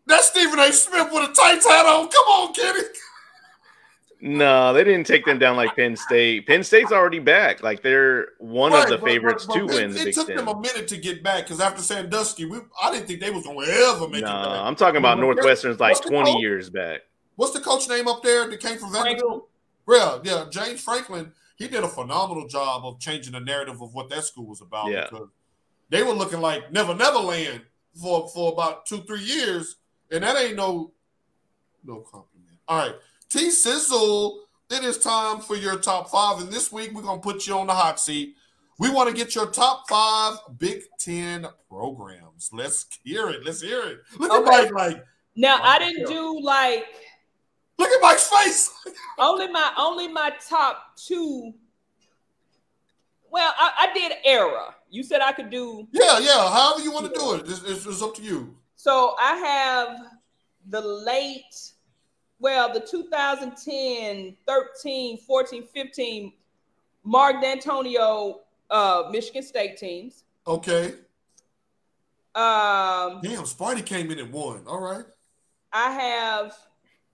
That's Stephen A. Smith with a tights hat on. Come on, Kenny. No, they didn't take them down like Penn State. Penn State's already back. Like they're one of the favorites to win the Big Ten. It took them a minute to get back because after Sandusky, I didn't think they was going to ever make it back. I'm talking about Northwestern's like 20 years back. What's the coach name up there that came from Vanderbilt? Yeah, James Franklin. He did a phenomenal job of changing the narrative of what that school was about. Yeah. Because they were looking like Never Land for about 2-3 years, and that ain't no compliment. All right. Sizzle, it is time for your top 5. And this week, we're going to put you on the hot seat. We want to get your top 5 Big Ten programs. Let's hear it. Look at Mike like. Now, I didn't do like. Look at Mike's face. only my top 2. Well, I did era. You said I could do. Yeah. However you want to do it. It's up to you. So I have the 2010, 13, 14, 15 Mark D'Antonio Michigan State teams. Okay. Damn, Sparty came in and won. All right. I have,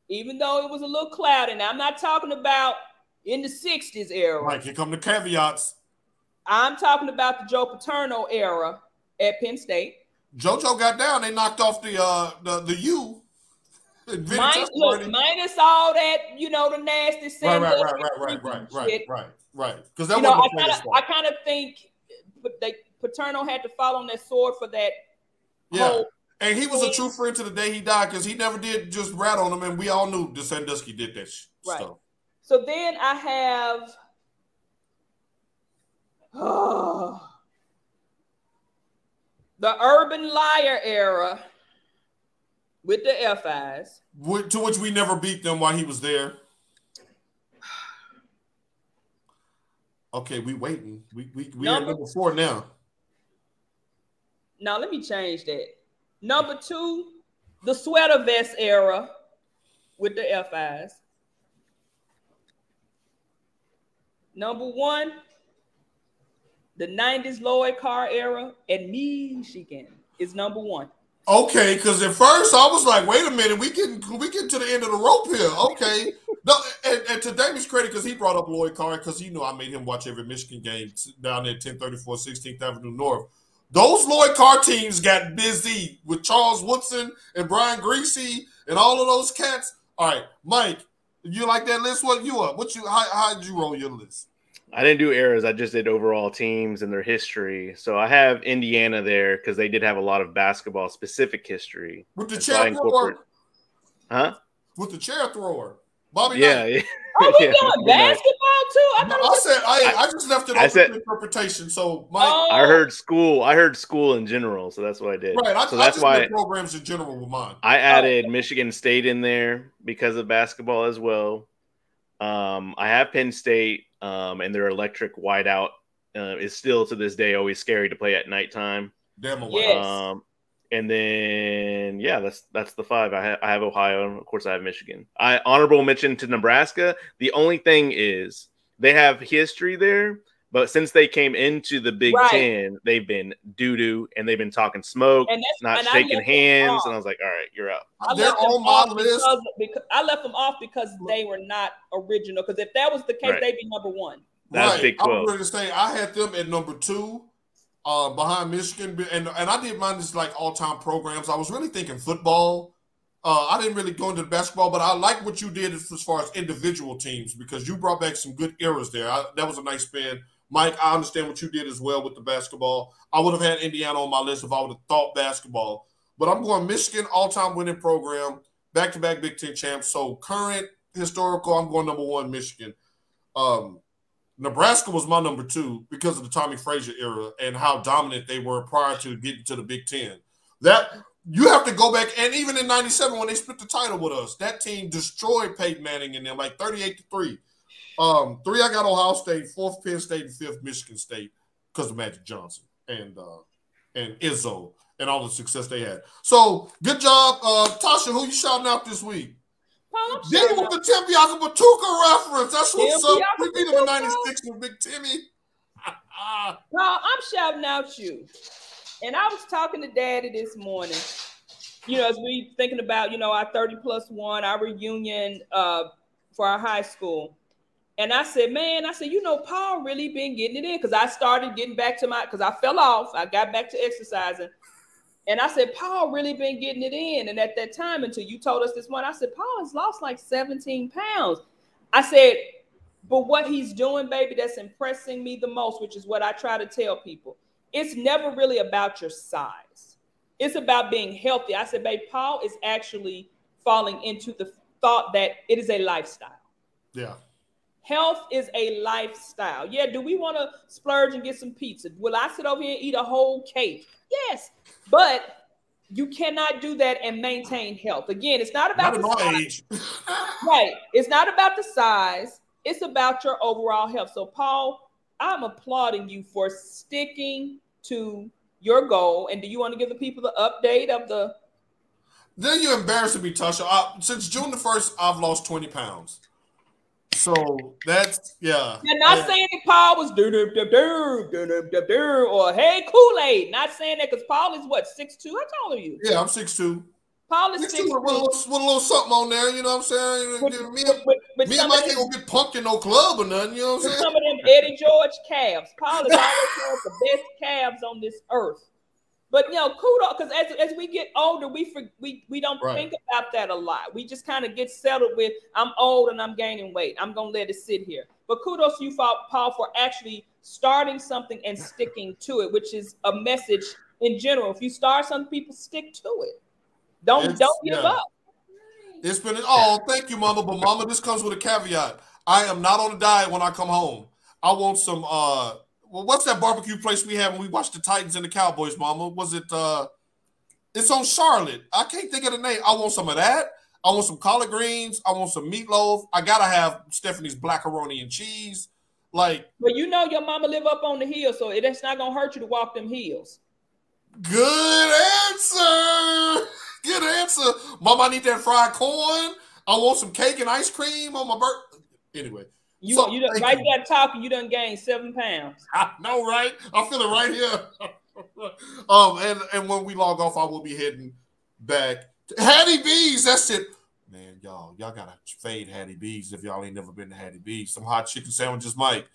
even though it was a little cloudy, and I'm not talking about in the 60s era. Right, here come the caveats. I'm talking about the Joe Paterno era at Penn State. JoJo got down. They knocked off the U. Minus all that, the nasty sin. Right. Because that I kind of think Paterno had to fall on that sword for that. Yeah, and he was a true friend to the day he died because he never did just rat on him, and we all knew the Sandusky did that stuff. So then I have the Urban Liar era with the FIs. To which we never beat them while he was there. Okay, we waiting. We are number 4 now. Now let me change that. Number 2, the sweater vest era with the FIs. Number 1, the 90s Lloyd Carr era at Michigan is number 1. Okay, because at first I was like, wait a minute, we getting to the end of the rope here. Okay. No, and to David's credit, because he brought up Lloyd Carr, because I made him watch every Michigan game down there at 1034 16th Avenue North. Those Lloyd Carr teams got busy with Charles Woodson and Brian Greasy and all of those cats. All right, Mike, you like that list? What you up? How did you roll your list? I didn't do eras. I just did overall teams and their history. So I have Indiana there because they did have a lot of basketball specific history. With the chair thrower? Huh? With the chair thrower. Bobby Yeah. Are we doing basketball too? I just left it open to interpretation. So Mike, I heard school in general, so that's what I did. Right. So that's why programs in general with mine. I added Michigan State in there because of basketball as well. I have Penn State, and their electric whiteout is still to this day always scary to play at nighttime. Damn a yes. And then that's the 5. I have Ohio, and of course I have Michigan. I honorable mention to Nebraska. The only thing is they have history there. But since they came into the Big Ten, they've been doo-doo, and they've been talking smoke, not shaking hands. And I was like, all right, you're out. They're on my list. Because I left them off because they were not original. Because if that was the case, they'd be number 1. That's Big 12. I was going to say, I had them at number 2 behind Michigan. And I didn't mind this like all-time programs. I was really thinking football. I didn't really go into the basketball, but I like what you did as far as individual teams because you brought back some good eras there. That was a nice spin. Mike, I understand what you did as well with the basketball. I would have had Indiana on my list if I would have thought basketball. But I'm going Michigan, all-time winning program, back-to-back Big Ten champs. So current, historical, I'm going number 1, Michigan. Nebraska was my number 2 because of the Tommy Frazier era and how dominant they were prior to getting to the Big Ten. That you have to go back, and even in 97 when they split the title with us, that team destroyed Peyton Manning and them like 38-3. 3, I got Ohio State, 4th Penn State, and 5th Michigan State because of Magic Johnson and Izzo and all the success they had. So good job, Tasha. Who you shouting out this week? Then with the Tempiaka Batuka reference. That's what's up. We beat him in '96 with Big Timmy. No, I'm shouting out you. And I was talking to Daddy this morning. As we thinking about our 30+1, our reunion for our high school. And I said, Paul really been getting it in because I started getting back to because I fell off. I got back to exercising. And I said, Paul really been getting it in. And at that time, until you told us this morning, I said, Paul has lost like 17 pounds. I said, but what he's doing, baby, that's impressing me the most, which is what I try to tell people. It's never really about your size. It's about being healthy. I said, babe, Paul is actually falling into the thought that it is a lifestyle. Yeah. Health is a lifestyle. Yeah, do we want to splurge and get some pizza? Will I sit over here and eat a whole cake? Yes, but you cannot do that and maintain health. Again, it's not about the size. Right. It's not about the size. It's about your overall health. So, Paul, I'm applauding you for sticking to your goal. And do you want to give the people the update of the? Then you're embarrassing me, Tasha. Since June the 1st, I've lost 20 pounds. So that's And not saying that Paul was or hey Kool-Aid. Not saying that because Paul is what 6'2". How tall are you? Yeah, I'm 6'2". Paul is 6'2". With a little something on there, you know what I'm saying? Me and Mike ain't gonna get punked in no club or nothing, you know what I'm saying? Some of them Eddie George calves. Paul has always had the best calves on this earth. But kudos, because as we get older, we don't think about that a lot. We just kind of get settled with I'm old and I'm gaining weight. I'm gonna let it sit here. But kudos to you, Paul, for actually starting something and sticking to it, which is a message in general. If you start something, people stick to it. Don't give up. It's been thank you, Mama. But Mama, this comes with a caveat. I am not on a diet when I come home. I want some what's that barbecue place we have when we watch the Titans and the Cowboys, Mama? Was it it's on Charlotte. I can't think of the name. I want some of that. I want some collard greens. I want some meatloaf. I gotta have Stephanie's blackaroni and cheese. But your mama live up on the hill, so it's not gonna hurt you to walk them hills. Good answer. Good answer. Mama, I need that fried corn. I want some cake and ice cream on my birthday. Anyway. You done right there talking, you done gained 7 pounds. I know, right? I feel it right here. And when we log off, I will be heading back to Hattie B's. That's it. Man, y'all gotta fade Hattie B's if y'all ain't never been to Hattie B's. Some hot chicken sandwiches, Mike.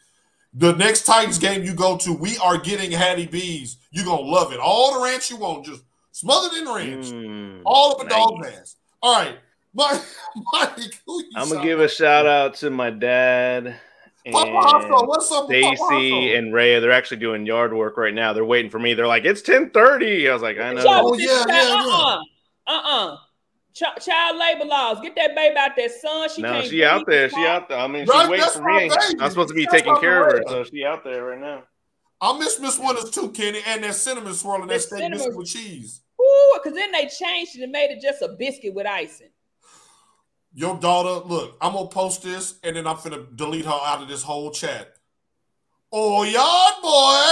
The next Titans game you go to, we are getting Hattie B's. You're gonna love it. All the ranch you want, just smothered in ranch. All up a dog's ass. All right. Mike, I'm gonna give a shout out to my dad and Stacy and Rhea. They're actually doing yard work right now. They're waiting for me. They're like, it's 10:30. I was like, I know. Child labor laws. Get that baby out there, son. She out there. She out there. I mean, she's waiting for me. I'm supposed to be taking care of her, so she out there right now. I miss Miss Winters too, Kenny, and that cinnamon swirl and that steak biscuit with cheese. Ooh, because then they changed it and made it just a biscuit with icing. Your daughter, look, I'm going to post this, and then I'm finna delete her out of this whole chat. Oh, yard boy.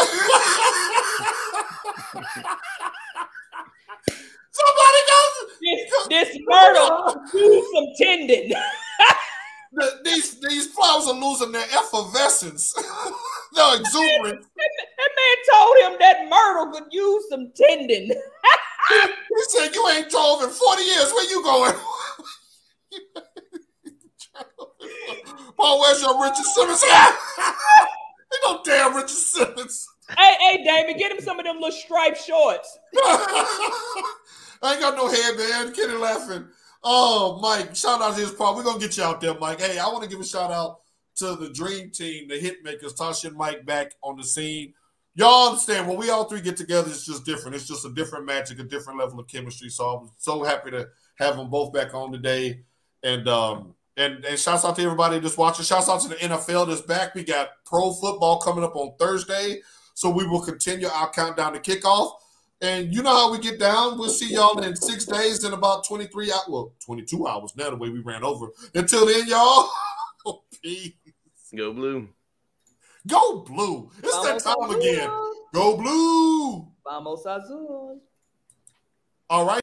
Somebody goes. This Myrtle do some tendon. These flowers are losing their effervescence. They're exuberant. That man told him that Myrtle could use some tendon. He said, "You ain't drove in 40 years. Where you going?" Paul, where's your Richard Simmons? Ain't no damn Richard Simmons. Hey, Damon, get him some of them little striped shorts. I ain't got no headband. Kenny laughing. Oh, Mike, shout out to his part. We're going to get you out there, Mike. Hey, I want to give a shout out to the Dream Team, the Hitmakers, Tasha and Mike back on the scene. Y'all understand, when we all three get together, it's just different. It's just a different magic, a different level of chemistry. So I'm so happy to have them both back on today. And shouts out to everybody that's watching. Shouts out to the NFL that's back. We got pro football coming up on Thursday. So we will continue our countdown to kickoff. And you know how we get down. We'll see y'all in 6 days in about 23 hours. Well, 22 hours now, the way we ran over. Until then, y'all, peace. Go Blue. Go Blue. It's Vamos that time again. Go Blue. Vamos Azul. All right.